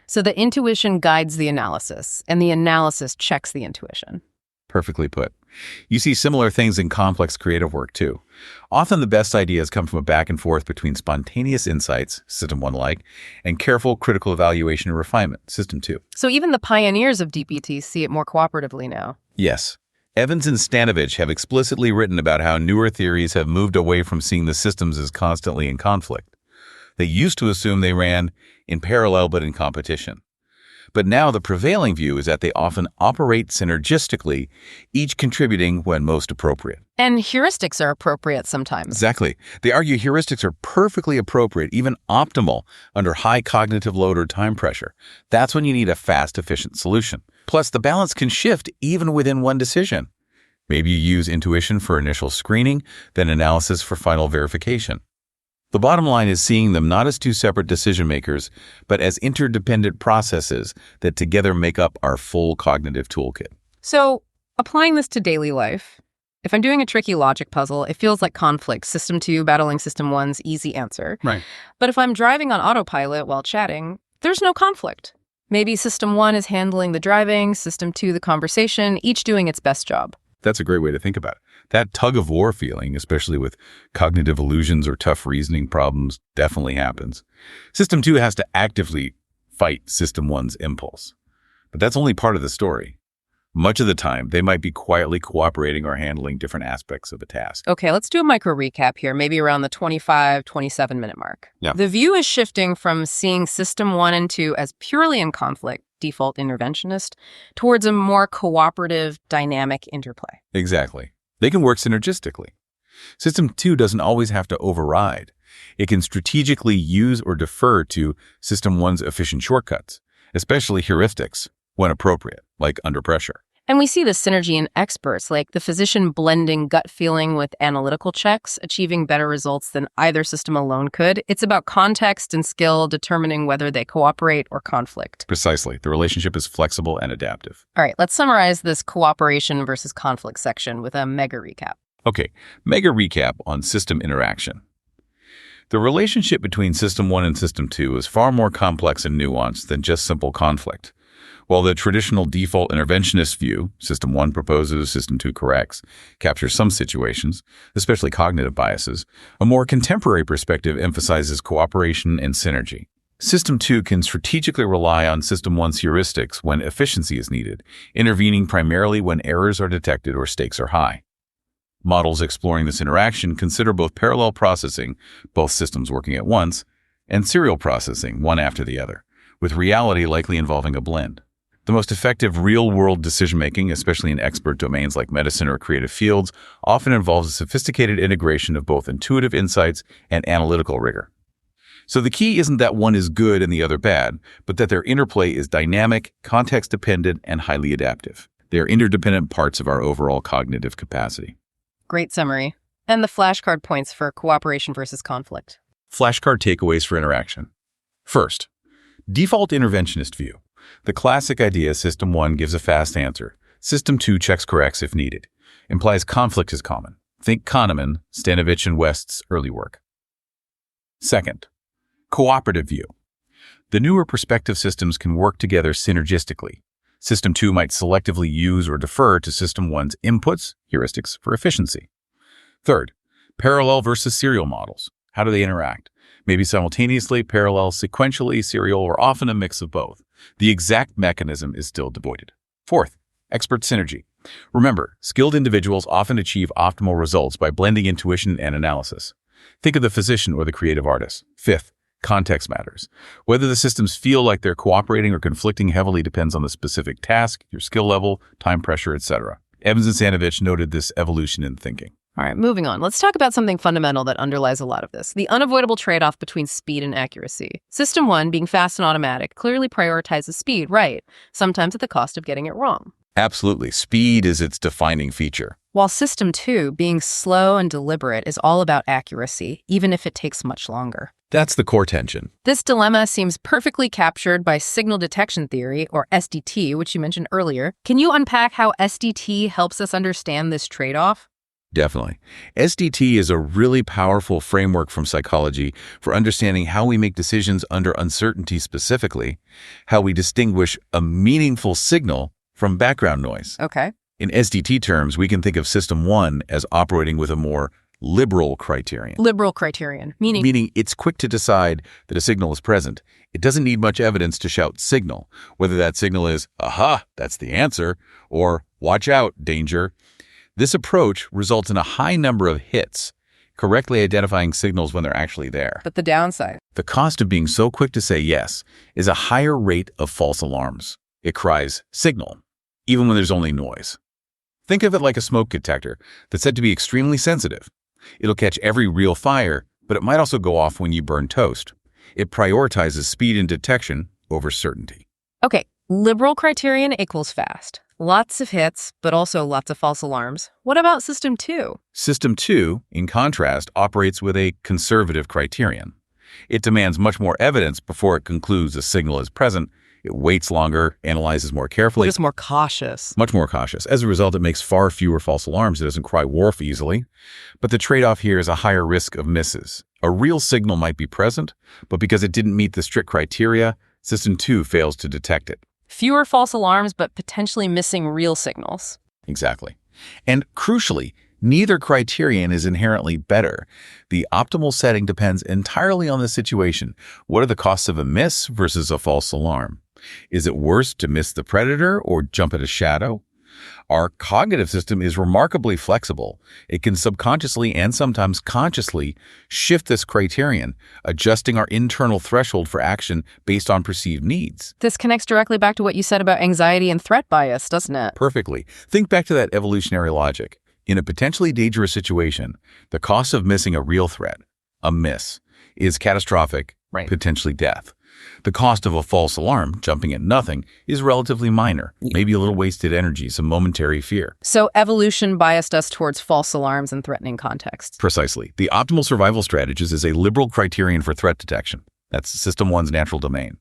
So the intuition guides the analysis, and the analysis checks the intuition. Perfectly put. You see similar things in complex creative work, too. Often the best ideas come from a back and forth between spontaneous insights, System 1-like, and careful critical evaluation and refinement, System 2. So even the pioneers of DPT see it more cooperatively now. Yes. Evans and Stanovich have explicitly written about how newer theories have moved away from seeing the systems as constantly in conflict. They used to assume they ran in parallel but in competition. But now the prevailing view is that they often operate synergistically, each contributing when most appropriate. And heuristics are appropriate sometimes. Exactly. They argue heuristics are perfectly appropriate, even optimal, under high cognitive load or time pressure. That's when you need a fast, efficient solution. Plus, the balance can shift even within one decision. Maybe you use intuition for initial screening, then analysis for final verification. The bottom line is seeing them not as two separate decision makers, but as interdependent processes that together make up our full cognitive toolkit. So, applying this to daily life, if I'm doing a tricky logic puzzle, it feels like conflict, System 2 battling System 1's easy answer. Right. But if I'm driving on autopilot while chatting, there's no conflict. Maybe System 1 is handling the driving, System 2 the conversation, each doing its best job. That's a great way to think about it. That tug-of-war feeling, especially with cognitive illusions or tough reasoning problems, definitely happens. System 2 has to actively fight System 1's impulse. But that's only part of the story. Much of the time, they might be quietly cooperating or handling different aspects of a task. Okay, let's do a micro recap here, maybe around the 25, 27-minute mark. Yeah. The view is shifting from seeing System 1 and 2 as purely in conflict, default interventionist, towards a more cooperative, dynamic interplay. Exactly. They can work synergistically. System 2 doesn't always have to override. It can strategically use or defer to System 1's efficient shortcuts, especially heuristics, when appropriate, like under pressure. And we see this synergy in experts, like the physician blending gut feeling with analytical checks, achieving better results than either system alone could. It's about context and skill determining whether they cooperate or conflict. Precisely. The relationship is flexible and adaptive. All right, let's summarize this cooperation versus conflict section with a mega recap. Okay, mega recap on system interaction. The relationship between System 1 and System 2 is far more complex and nuanced than just simple conflict. While the traditional default interventionist view, System 1 proposes, System 2 corrects, captures some situations, especially cognitive biases, a more contemporary perspective emphasizes cooperation and synergy. System 2 can strategically rely on System 1's heuristics when efficiency is needed, intervening primarily when errors are detected or stakes are high. Models exploring this interaction consider both parallel processing, both systems working at once, and serial processing, one after the other, with reality likely involving a blend. The most effective real-world decision-making, especially in expert domains like medicine or creative fields, often involves a sophisticated integration of both intuitive insights and analytical rigor. So the key isn't that one is good and the other bad, but that their interplay is dynamic, context-dependent, and highly adaptive. They are interdependent parts of our overall cognitive capacity. Great summary. And the flashcard points for cooperation versus conflict. Flashcard takeaways for interaction. First, default interventionist view. The classic idea System 1 gives a fast answer. System 2 checks corrects if needed. Implies conflict is common. Think Kahneman, Stanovich, and West's early work. Second, cooperative view. The newer perspective systems can work together synergistically. System 2 might selectively use or defer to System 1's inputs, heuristics, for efficiency. Third, parallel versus serial models. How do they interact? Maybe simultaneously, parallel, sequentially, serial, or often a mix of both. The exact mechanism is still debated. Fourth, expert synergy. Remember, skilled individuals often achieve optimal results by blending intuition and analysis. Think of the physician or the creative artist. Fifth, context matters. Whether the systems feel like they're cooperating or conflicting heavily depends on the specific task, your skill level, time pressure, etc. Evans and Stanovich noted this evolution in thinking. All right, moving on. Let's talk about something fundamental that underlies a lot of this, the unavoidable trade-off between speed and accuracy. System 1, being fast and automatic, clearly prioritizes speed, right, sometimes at the cost of getting it wrong. Absolutely. Speed is its defining feature. While System 2, being slow and deliberate, is all about accuracy, even if it takes much longer. That's the core tension. This dilemma seems perfectly captured by signal detection theory, or SDT, which you mentioned earlier. Can you unpack how SDT helps us understand this trade-off? Definitely. SDT is a really powerful framework from psychology for understanding how we make decisions under uncertainty specifically, how we distinguish a meaningful signal from background noise. Okay. In SDT terms, we can think of System 1 as operating with a more liberal criterion. Liberal criterion, meaning? Meaning it's quick to decide that a signal is present. It doesn't need much evidence to shout signal, whether that signal is, aha, that's the answer, or watch out, danger. This approach results in a high number of hits, correctly identifying signals when they're actually there. But the downside? The cost of being so quick to say yes is a higher rate of false alarms. It cries, signal, even when there's only noise. Think of it like a smoke detector that's said to be extremely sensitive. It'll catch every real fire, but it might also go off when you burn toast. It prioritizes speed and detection over certainty. Okay, liberal criterion equals fast. Lots of hits, but also lots of false alarms. What about System 2? System 2, in contrast, operates with a conservative criterion. It demands much more evidence before it concludes a signal is present. It waits longer, analyzes more carefully. It's more cautious. Much more cautious. As a result, it makes far fewer false alarms. It doesn't cry wolf easily. But the trade-off here is a higher risk of misses. A real signal might be present, but because it didn't meet the strict criteria, System 2 fails to detect it. Fewer false alarms, but potentially missing real signals. Exactly. And crucially, neither criterion is inherently better. The optimal setting depends entirely on the situation. What are the costs of a miss versus a false alarm? Is it worse to miss the predator or jump at a shadow? Our cognitive system is remarkably flexible. It can subconsciously and sometimes consciously shift this criterion, adjusting our internal threshold for action based on perceived needs. This connects directly back to what you said about anxiety and threat bias, doesn't it? Perfectly. Think back to that evolutionary logic. In a potentially dangerous situation, the cost of missing a real threat, a miss, is catastrophic, potentially death. The cost of a false alarm, jumping at nothing, is relatively minor, maybe a little wasted energy, some momentary fear. So evolution biased us towards false alarms and threatening contexts. Precisely. The optimal survival strategist is a liberal criterion for threat detection. That's System 1's natural domain.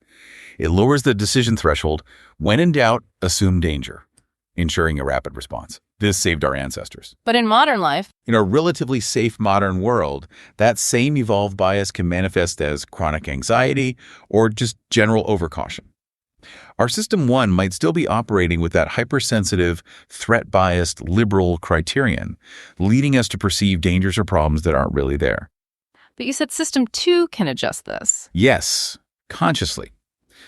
It lowers the decision threshold. When in doubt, assume danger, ensuring a rapid response. This saved our ancestors. But in modern life, in a relatively safe modern world, that same evolved bias can manifest as chronic anxiety or just general overcaution. Our System 1 might still be operating with that hypersensitive, threat-biased, liberal criterion, leading us to perceive dangers or problems that aren't really there. But you said System 2 can adjust this. Yes. consciously.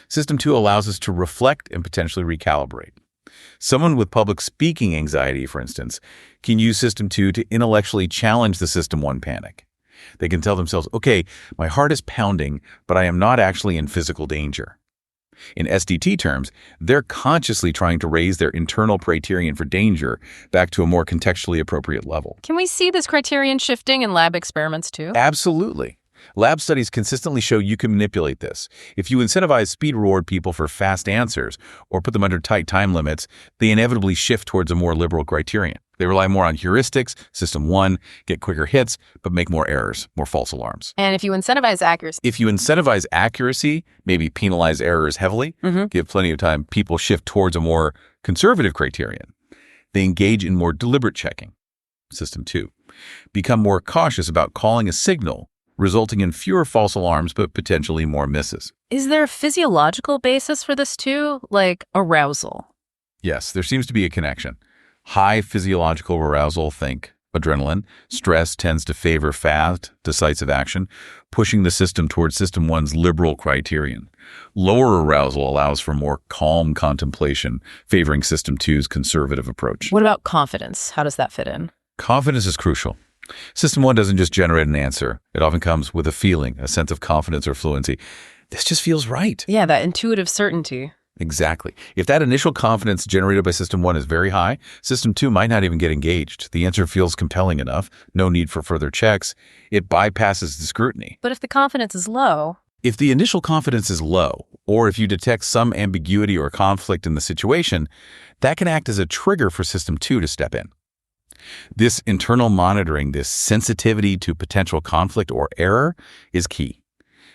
System 2 allows us to reflect and potentially recalibrate. Someone with public speaking anxiety, for instance, can use System 2 to intellectually challenge the System 1 panic. They can tell themselves, okay, my heart is pounding, but I am not actually in physical danger. In SDT terms, they're consciously trying to raise their internal criterion for danger back to a more contextually appropriate level. Can we see this criterion shifting in lab experiments too? Absolutely. Lab studies consistently show you can manipulate this. If you incentivize speed reward people for fast answers or put them under tight time limits, they inevitably shift towards a more liberal criterion. They rely more on heuristics, System 1, get quicker hits, but make more errors, more false alarms. And if you incentivize accuracy? If you incentivize accuracy, maybe penalize errors heavily, give plenty of time, people shift towards a more conservative criterion. They engage in more deliberate checking, System 2. Become more cautious about calling a signal, resulting in fewer false alarms but potentially more misses. Is there a physiological basis for this too, like arousal? Yes, there seems to be a connection. High physiological arousal, think adrenaline, stress tends to favor fast, decisive action, pushing the system towards System 1's liberal criterion. Lower arousal allows for more calm contemplation, favoring System 2's conservative approach. What about confidence? How does that fit in? Confidence is crucial. System 1 doesn't just generate an answer. It often comes with a feeling, a sense of confidence or fluency. This just feels right. Yeah, that intuitive certainty. Exactly. If that initial confidence generated by System 1 is very high, System 2 might not even get engaged. The answer feels compelling enough, no need for further checks. It bypasses the scrutiny. But if the confidence is low? If the initial confidence is low, or if you detect some ambiguity or conflict in the situation, that can act as a trigger for System 2 to step in. This internal monitoring, this sensitivity to potential conflict or error is key.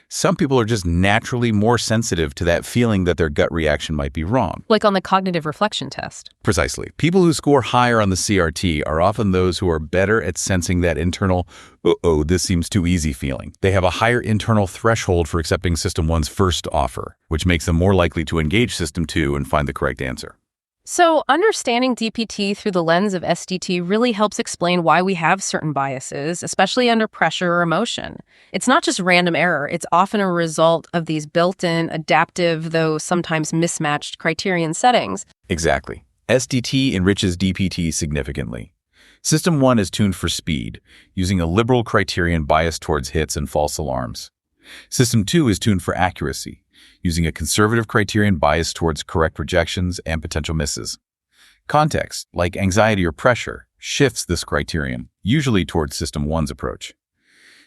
Some people are just naturally more sensitive to that feeling that their gut reaction might be wrong. Like on the cognitive reflection test. Precisely. People who score higher on the CRT are often those who are better at sensing that internal, uh-oh, this seems too easy feeling. They have a higher internal threshold for accepting System 1's first offer, which makes them more likely to engage System 2 and find the correct answer. So understanding DPT through the lens of SDT really helps explain why we have certain biases, especially under pressure or emotion. It's not just random error. It's often a result of these built-in, adaptive, though sometimes mismatched criterion settings. Exactly. SDT enriches DPT significantly. System 1 is tuned for speed, using a liberal criterion biased towards hits and false alarms. System 2 is tuned for accuracy, using a conservative criterion biased towards correct rejections and potential misses. Context, like anxiety or pressure, shifts this criterion, usually towards System 1's approach.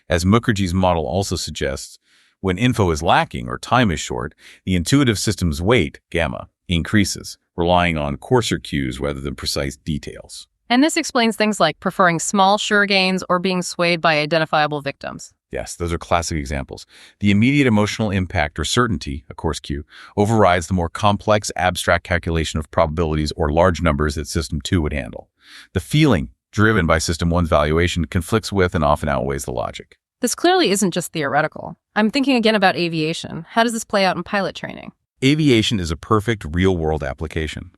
As Mukherjee's model also suggests, when info is lacking or time is short, the intuitive system's weight, gamma, increases, relying on coarser cues rather than precise details. And this explains things like preferring small, sure gains or being swayed by identifiable victims. Yes, those are classic examples. The immediate emotional impact or certainty, a coarse cue, overrides the more complex, abstract calculation of probabilities or large numbers that System 2 would handle. The feeling, driven by System 1's valuation, conflicts with and often outweighs the logic. This clearly isn't just theoretical. I'm thinking again about aviation. How does this play out in pilot training? Aviation is a perfect real-world application.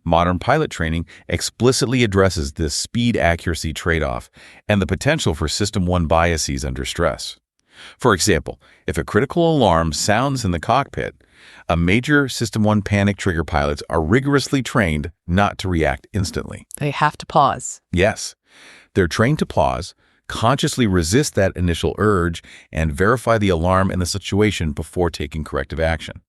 Modern pilot training explicitly addresses this speed-accuracy trade-off and the potential for System 1 biases under stress. For example, if a critical alarm sounds in the cockpit, a major System 1 panic trigger pilots are rigorously trained not to react instantly. They have to pause. Yes, they're trained to pause, consciously resist that initial urge, and verify the alarm and the situation before taking corrective action.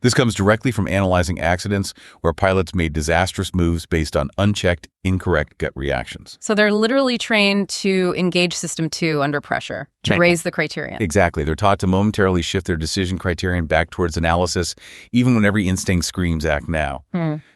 This comes directly from analyzing accidents where pilots made disastrous moves based on unchecked, incorrect gut reactions. So they're literally trained to engage System 2 under pressure, to raise the criterion. Exactly. They're taught to momentarily shift their decision criterion back towards analysis, even when every instinct screams act now.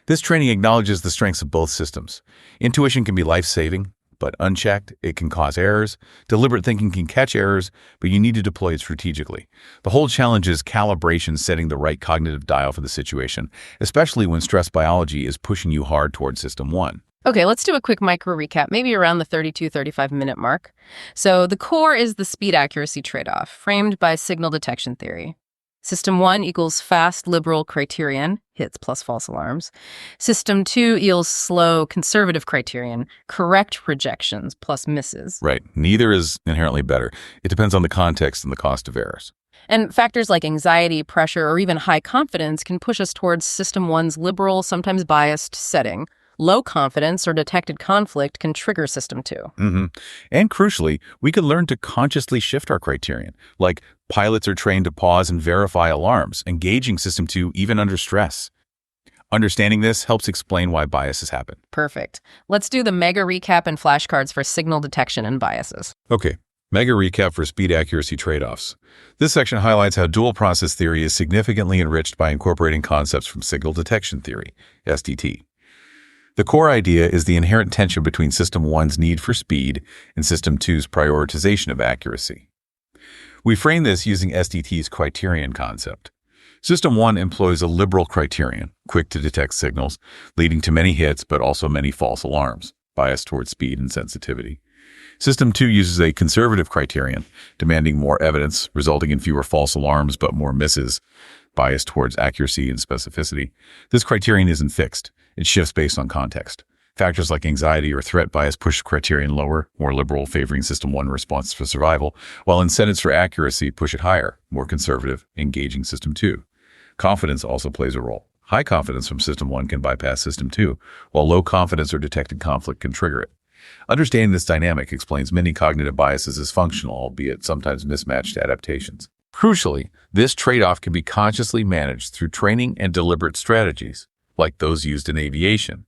This training acknowledges the strengths of both systems. Intuition can be life-saving, but unchecked, it can cause errors. Deliberate thinking can catch errors, but you need to deploy it strategically. The whole challenge is calibration, setting the right cognitive dial for the situation, especially when stress biology is pushing you hard towards System 1. Okay, let's do a quick micro recap, maybe around the 35-minute mark. So the core is the speed-accuracy trade-off, framed by signal detection theory. System 1 equals fast, liberal criterion, hits plus false alarms. System 2 yields slow, conservative criterion, correct rejections plus misses. Right. Neither is inherently better. It depends on the context and the cost of errors. And factors like anxiety, pressure, or even high confidence can push us towards System 1's liberal, sometimes biased setting. Low confidence or detected conflict can trigger System 2. And crucially, we can learn to consciously shift our criterion, like pilots are trained to pause and verify alarms, engaging System 2 even under stress. Understanding this helps explain why biases happen. Perfect. Let's do the mega recap and flashcards for signal detection and biases. Okay, mega recap for speed accuracy trade-offs. This section highlights how dual process theory is significantly enriched by incorporating concepts from signal detection theory, SDT. The core idea is the inherent tension between System 1's need for speed and System 2's prioritization of accuracy. We frame this using SDT's criterion concept. System 1 employs a liberal criterion, quick to detect signals, leading to many hits but also many false alarms, biased towards speed and sensitivity. System 2 uses a conservative criterion, demanding more evidence, resulting in fewer false alarms but more misses, biased towards accuracy and specificity. This criterion isn't fixed. It shifts based on context. Factors like anxiety or threat bias push the criterion lower, more liberal, favoring System 1 response for survival, while incentives for accuracy push it higher, more conservative, engaging System 2. Confidence also plays a role. High confidence from System 1 can bypass System 2, while low confidence or detected conflict can trigger it. Understanding this dynamic explains many cognitive biases as functional, albeit sometimes mismatched adaptations. Crucially, this trade-off can be consciously managed through training and deliberate strategies, like those used in aviation,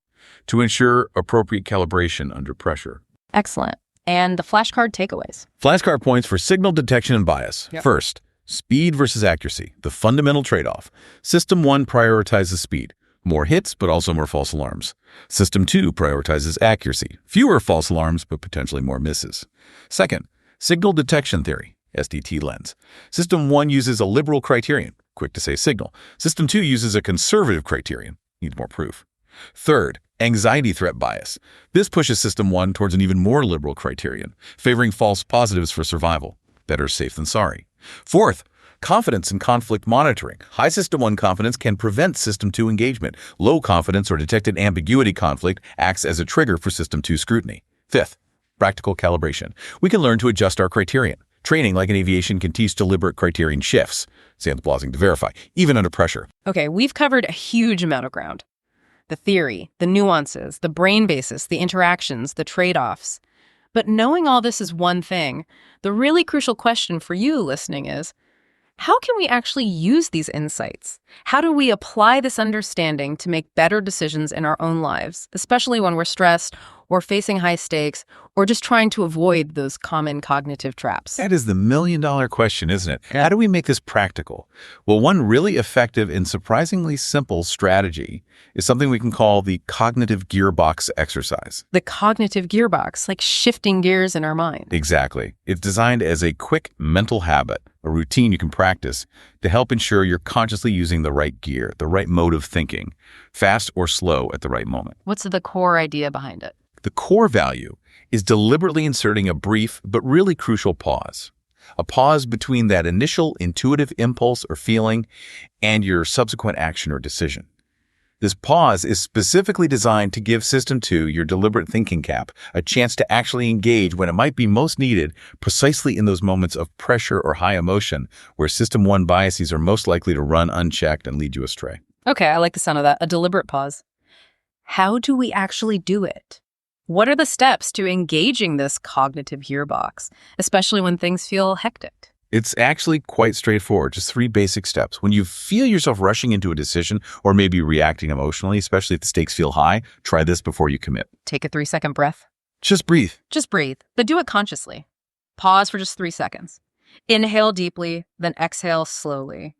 to ensure appropriate calibration under pressure. Excellent. And the flashcard takeaways. Flashcard points for signal detection and bias. Yep. First, speed versus accuracy, the fundamental trade-off. System 1 prioritizes speed. More hits, but also more false alarms. System 2 prioritizes accuracy. Fewer false alarms, but potentially more misses. Second, signal detection theory, SDT lens. System 1 uses a liberal criterion, quick to say signal. System 2 uses a conservative criterion, needs more proof. Third, anxiety threat bias. This pushes System 1 towards an even more liberal criterion, favoring false positives for survival. Better safe than sorry. Fourth, confidence and conflict monitoring. High System 1 confidence can prevent System 2 engagement. Low confidence or detected ambiguity conflict acts as a trigger for System 2 scrutiny. Fifth, practical calibration. We can learn to adjust our criterion. Training, like in aviation, can teach deliberate criterion shifts, sandblazing to verify, even under pressure. Okay, we've covered a huge amount of ground. The theory, the nuances, the brain basis, the interactions, the trade-offs. But knowing all this is one thing. The really crucial question for you listening is, how can we actually use these insights? How do we apply this understanding to make better decisions in our own lives, especially when we're stressed or facing high stakes or just trying to avoid those common cognitive traps? That is the million-dollar question, isn't it? How do we make this practical? Well, one really effective and surprisingly simple strategy is something we can call the cognitive gearbox exercise. The cognitive gearbox, like shifting gears in our mind. Exactly. It's designed as a quick mental habit, a routine you can practice to help ensure you're consciously using the right gear, the right mode of thinking, fast or slow at the right moment. What's the core idea behind it? The core value is deliberately inserting a brief but really crucial pause. A pause between that initial intuitive impulse or feeling and your subsequent action or decision. This pause is specifically designed to give System 2, your deliberate thinking cap, a chance to actually engage when it might be most needed, precisely in those moments of pressure or high emotion, where System 1 biases are most likely to run unchecked and lead you astray. Okay, I like the sound of that. A deliberate pause. How do we actually do it? What are the steps to engaging this cognitive gearbox, especially when things feel hectic? It's actually quite straightforward, just 3 basic steps. When you feel yourself rushing into a decision or maybe reacting emotionally, especially if the stakes feel high, try this before you commit. Take a 3-second breath. Just breathe. Just breathe, but do it consciously. Pause for just 3 seconds. Inhale deeply, then exhale slowly.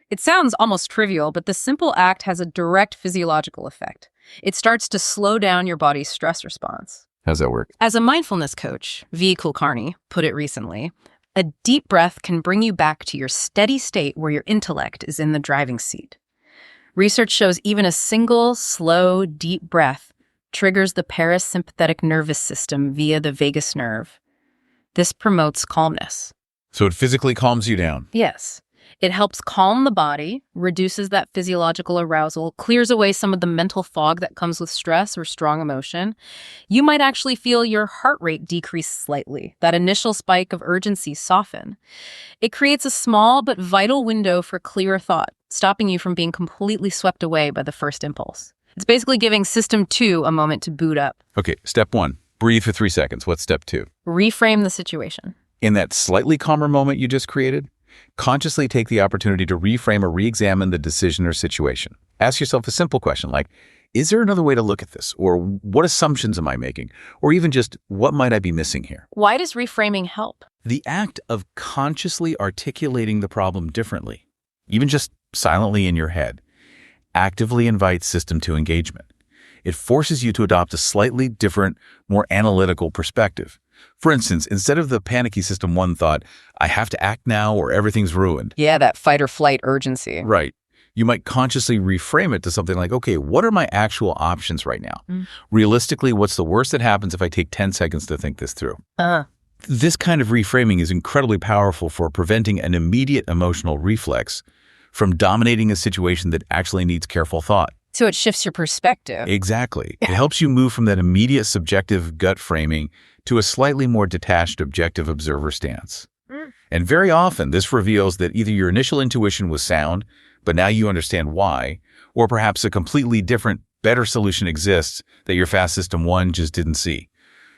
It sounds almost trivial, but this simple act has a direct physiological effect. It starts to slow down your body's stress response. How's that work? As a mindfulness coach, V. Kulkarni put it recently, a deep breath can bring you back to your steady state where your intellect is in the driving seat. Research shows even a single, slow, deep breath triggers the parasympathetic nervous system via the vagus nerve. This promotes calmness. So it physically calms you down. Yes. It helps calm the body, reduces that physiological arousal, clears away some of the mental fog that comes with stress or strong emotion. You might actually feel your heart rate decrease slightly, that initial spike of urgency soften. It creates a small but vital window for clearer thought, stopping you from being completely swept away by the first impulse. It's basically giving System 2 a moment to boot up. Okay, step 1, breathe for 3 seconds. What's step 2? Reframe the situation. In that slightly calmer moment you just created, consciously take the opportunity to reframe or re-examine the decision or situation. Ask yourself a simple question like, is there another way to look at this? Or what assumptions am I making? Or even just, what might I be missing here? Why does reframing help? The act of consciously articulating the problem differently, even just silently in your head, actively invites System 2 engagement. It forces you to adopt a slightly different, more analytical perspective. For instance, instead of the panicky System 1 thought, I have to act now or everything's ruined. Yeah, that fight or flight urgency. Right. You might consciously reframe it to something like, okay, what are my actual options right now? Realistically, what's the worst that happens if I take 10 seconds to think this through? This kind of reframing is incredibly powerful for preventing an immediate emotional reflex from dominating a situation that actually needs careful thought. So it shifts your perspective. Exactly. It helps you move from that immediate subjective gut framing to a slightly more detached objective observer stance. And very often, this reveals that either your initial intuition was sound, but now you understand why, or perhaps a completely different, better solution exists that your fast System 1 just didn't see.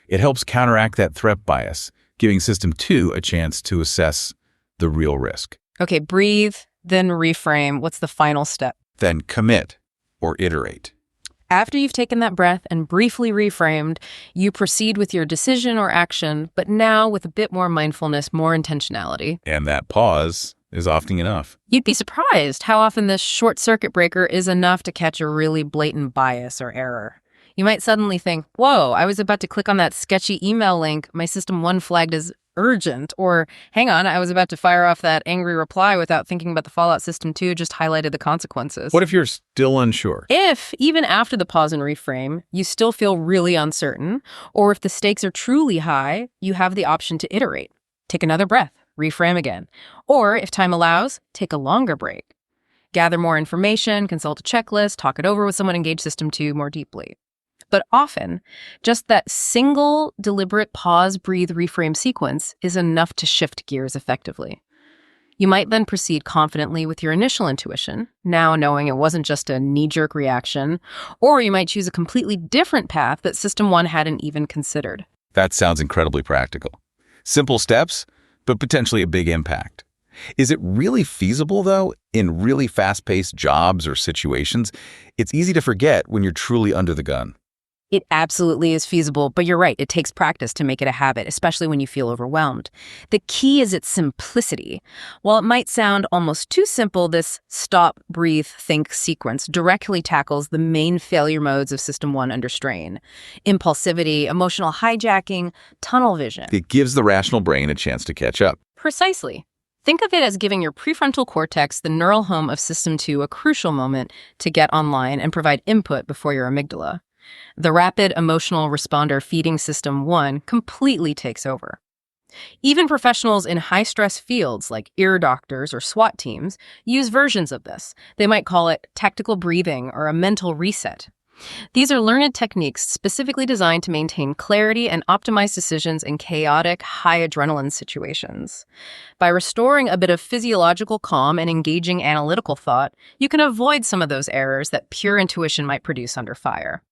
It helps counteract that threat bias, giving System 2 a chance to assess the real risk. Okay, breathe, then reframe. What's the final step? Then commit or iterate. After you've taken that breath and briefly reframed, you proceed with your decision or action, but now with a bit more mindfulness, more intentionality. And that pause is often enough. You'd be surprised how often this short circuit breaker is enough to catch a really blatant bias or error. You might suddenly think, whoa, I was about to click on that sketchy email link my System 1 flagged as urgent, or hang on, I was about to fire off that angry reply without thinking about the fallout System 2 just highlighted the consequences. What if you're still unsure? If, even after the pause and reframe, you still feel really uncertain, or if the stakes are truly high, you have the option to iterate. Take another breath, reframe again. Or, if time allows, take a longer break. Gather more information, consult a checklist, talk it over with someone, engage System 2 more deeply. But often, just that single, deliberate pause, breathe, reframe sequence is enough to shift gears effectively. You might then proceed confidently with your initial intuition, now knowing it wasn't just a knee-jerk reaction, or you might choose a completely different path that System 1 hadn't even considered. That sounds incredibly practical. Simple steps, but potentially a big impact. Is it really feasible, though, in really fast-paced jobs or situations? It's easy to forget when you're truly under the gun. It absolutely is feasible, but you're right, it takes practice to make it a habit, especially when you feel overwhelmed. The key is its simplicity. While it might sound almost too simple, this stop, breathe, think sequence directly tackles the main failure modes of System 1 under strain: impulsivity, emotional hijacking, tunnel vision. It gives the rational brain a chance to catch up. Precisely. Think of it as giving your prefrontal cortex, the neural home of System 2, a crucial moment to get online and provide input before your amygdala. The rapid emotional responder feeding System 1 completely takes over. Even professionals in high-stress fields like ear doctors or SWAT teams use versions of this. They might call it tactical breathing or a mental reset. These are learned techniques specifically designed to maintain clarity and optimize decisions in chaotic, high-adrenaline situations. By restoring a bit of physiological calm and engaging analytical thought, you can avoid some of those errors that pure intuition might produce under fire.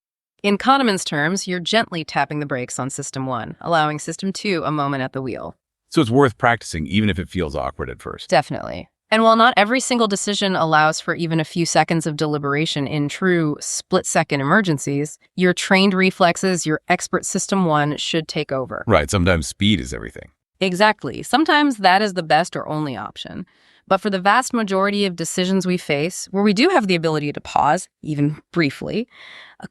In Kahneman's terms, you're gently tapping the brakes on System 1, allowing System 2 a moment at the wheel. So it's worth practicing, even if it feels awkward at first. Definitely. And while not every single decision allows for even a few seconds of deliberation in true split-second emergencies, your trained reflexes, your expert System 1 should take over. Right, sometimes speed is everything. Exactly. Sometimes that is the best or only option. But for the vast majority of decisions we face, where we do have the ability to pause, even briefly,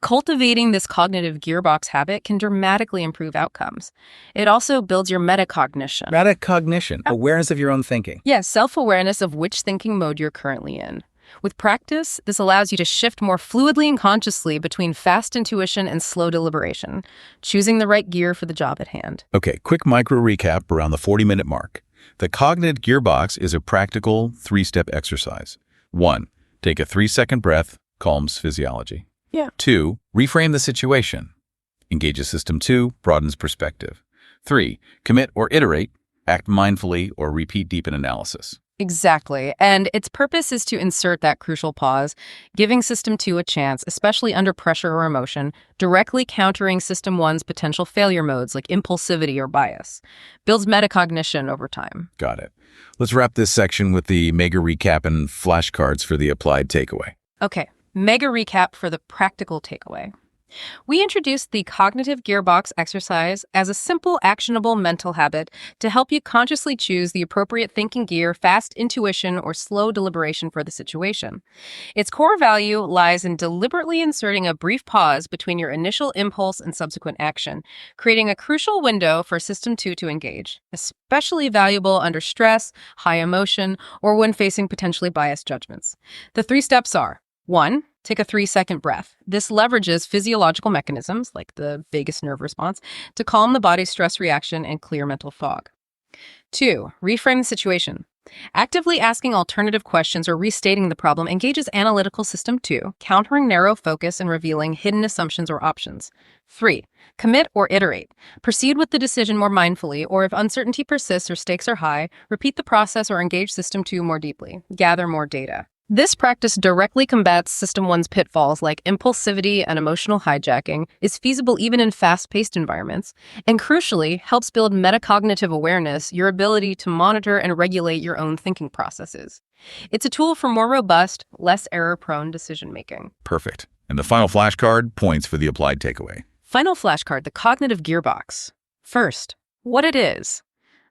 cultivating this cognitive gearbox habit can dramatically improve outcomes. It also builds your metacognition. Metacognition, awareness of your own thinking. Yes, self-awareness of which thinking mode you're currently in. With practice, this allows you to shift more fluidly and consciously between fast intuition and slow deliberation, choosing the right gear for the job at hand. Okay, quick micro recap around the 40-minute mark. The cognitive gearbox is a practical 3-step exercise. 1. Take a 3-second breath, calms physiology. Yeah. 2. Reframe the situation. Engages system 2, broadens perspective. 3. Commit or iterate, act mindfully or repeat deepen analysis. Exactly. And its purpose is to insert that crucial pause, giving System 2 a chance, especially under pressure or emotion, directly countering System 1's potential failure modes like impulsivity or bias. Builds metacognition over time. Got it. Let's wrap this section with the mega recap and flashcards for the applied takeaway. Okay, mega recap for the practical takeaway. We introduced the cognitive gearbox exercise as a simple, actionable mental habit to help you consciously choose the appropriate thinking gear, fast intuition, or slow deliberation for the situation. Its core value lies in deliberately inserting a brief pause between your initial impulse and subsequent action, creating a crucial window for System 2 to engage, especially valuable under stress, high emotion, or when facing potentially biased judgments. The 3 steps are: 1. Take a 3-second breath. This leverages physiological mechanisms, like the vagus nerve response, to calm the body's stress reaction and clear mental fog. 2. Reframe the situation. Actively asking alternative questions or restating the problem engages analytical System 2, countering narrow focus and revealing hidden assumptions or options. 3. Commit or iterate. Proceed with the decision more mindfully, or if uncertainty persists or stakes are high, repeat the process or engage System 2 more deeply. Gather more data. This practice directly combats System 1's pitfalls like impulsivity and emotional hijacking, is feasible even in fast-paced environments, and crucially, helps build metacognitive awareness, your ability to monitor and regulate your own thinking processes. It's a tool for more robust, less error-prone decision-making. Perfect. And the final flashcard, points for the applied takeaway. Final flashcard, the cognitive gearbox. First, what it is.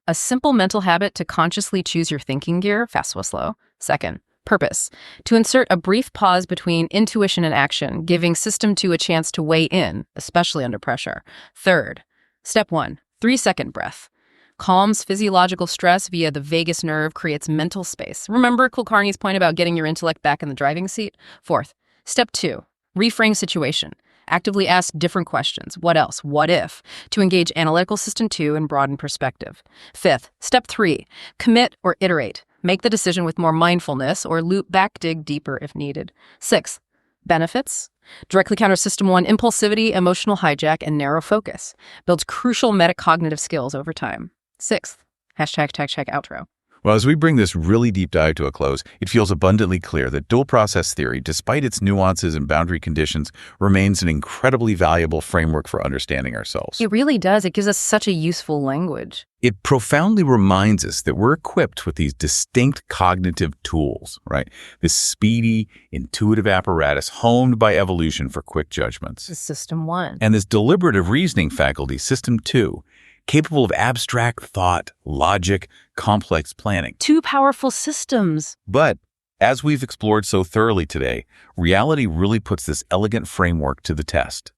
A simple mental habit to consciously choose your thinking gear, fast, slow. Second, purpose, to insert a brief pause between intuition and action, giving System 2 a chance to weigh in, especially under pressure. Third, step 1, 3-second breath. Calms physiological stress via the vagus nerve, creates mental space. Remember Kulkarni's point about getting your intellect back in the driving seat? Fourth, step 2, reframe situation. Actively ask different questions. What else? What if? To engage analytical System 2 and broaden perspective. Fifth, step 3, commit or iterate. Make the decision with more mindfulness or loop back, dig deeper if needed. Sixth, benefits. Directly counter System 1 impulsivity, emotional hijack, and narrow focus. Builds crucial metacognitive skills over time. Sixth, #outro. Well, as we bring this really deep dive to a close, it feels abundantly clear that dual process theory, despite its nuances and boundary conditions, remains an incredibly valuable framework for understanding ourselves. It really does. It gives us such a useful language. It profoundly reminds us that we're equipped with these distinct cognitive tools, right? This speedy, intuitive apparatus honed by evolution for quick judgments. This is System 1. And this deliberative reasoning faculty, System 2, capable of abstract thought, logic, complex planning. 2 powerful systems. But as we've explored so thoroughly today, reality really puts this elegant framework to the test.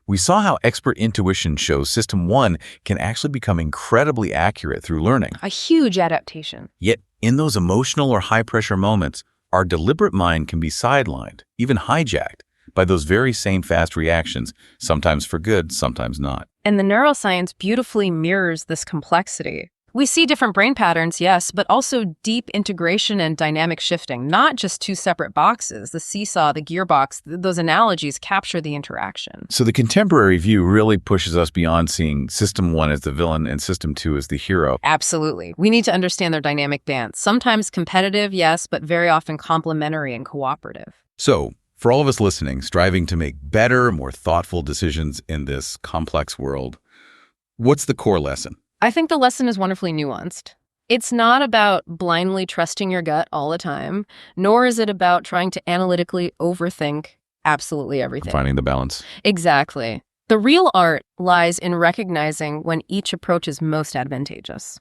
We saw how expert intuition shows System 1 can actually become incredibly accurate through learning. A huge adaptation. Yet, in those emotional or high-pressure moments, our deliberate mind can be sidelined, even hijacked, by those very same fast reactions, sometimes for good, sometimes not. And the neuroscience beautifully mirrors this complexity. We see different brain patterns, yes, but also deep integration and dynamic shifting, not just 2 separate boxes. The seesaw, the gearbox, those analogies capture the interaction. So the contemporary view really pushes us beyond seeing System 1 as the villain and System 2 as the hero. Absolutely. We need to understand their dynamic dance. Sometimes competitive, yes, but very often complementary and cooperative. So, for all of us listening, striving to make better, more thoughtful decisions in this complex world, what's the core lesson? I think the lesson is wonderfully nuanced. It's not about blindly trusting your gut all the time, nor is it about trying to analytically overthink absolutely everything. Finding the balance. Exactly. The real art lies in recognizing when each approach is most advantageous.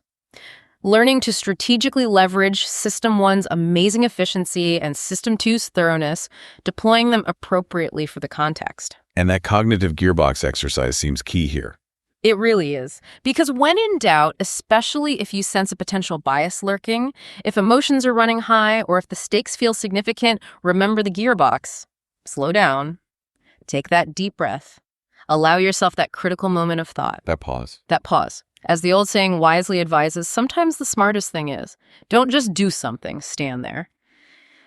Learning to strategically leverage System 1's amazing efficiency and System 2's thoroughness, deploying them appropriately for the context. And that cognitive gearbox exercise seems key here. It really is. Because when in doubt, especially if you sense a potential bias lurking, if emotions are running high, or if the stakes feel significant, remember the gearbox. Slow down. Take that deep breath. Allow yourself that critical moment of thought. That pause. That pause. As the old saying wisely advises, sometimes the smartest thing is, don't just do something, stand there.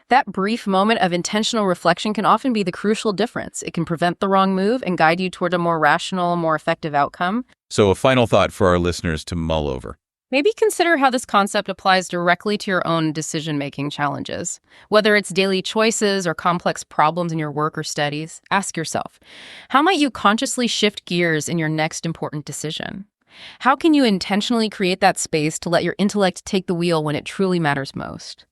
That brief moment of intentional reflection can often be the crucial difference. It can prevent the wrong move and guide you toward a more rational, more effective outcome. So a final thought for our listeners to mull over. Maybe consider how this concept applies directly to your own decision-making challenges. Whether it's daily choices or complex problems in your work or studies, ask yourself, how might you consciously shift gears in your next important decision? How can you intentionally create that space to let your intellect take the wheel when it truly matters most?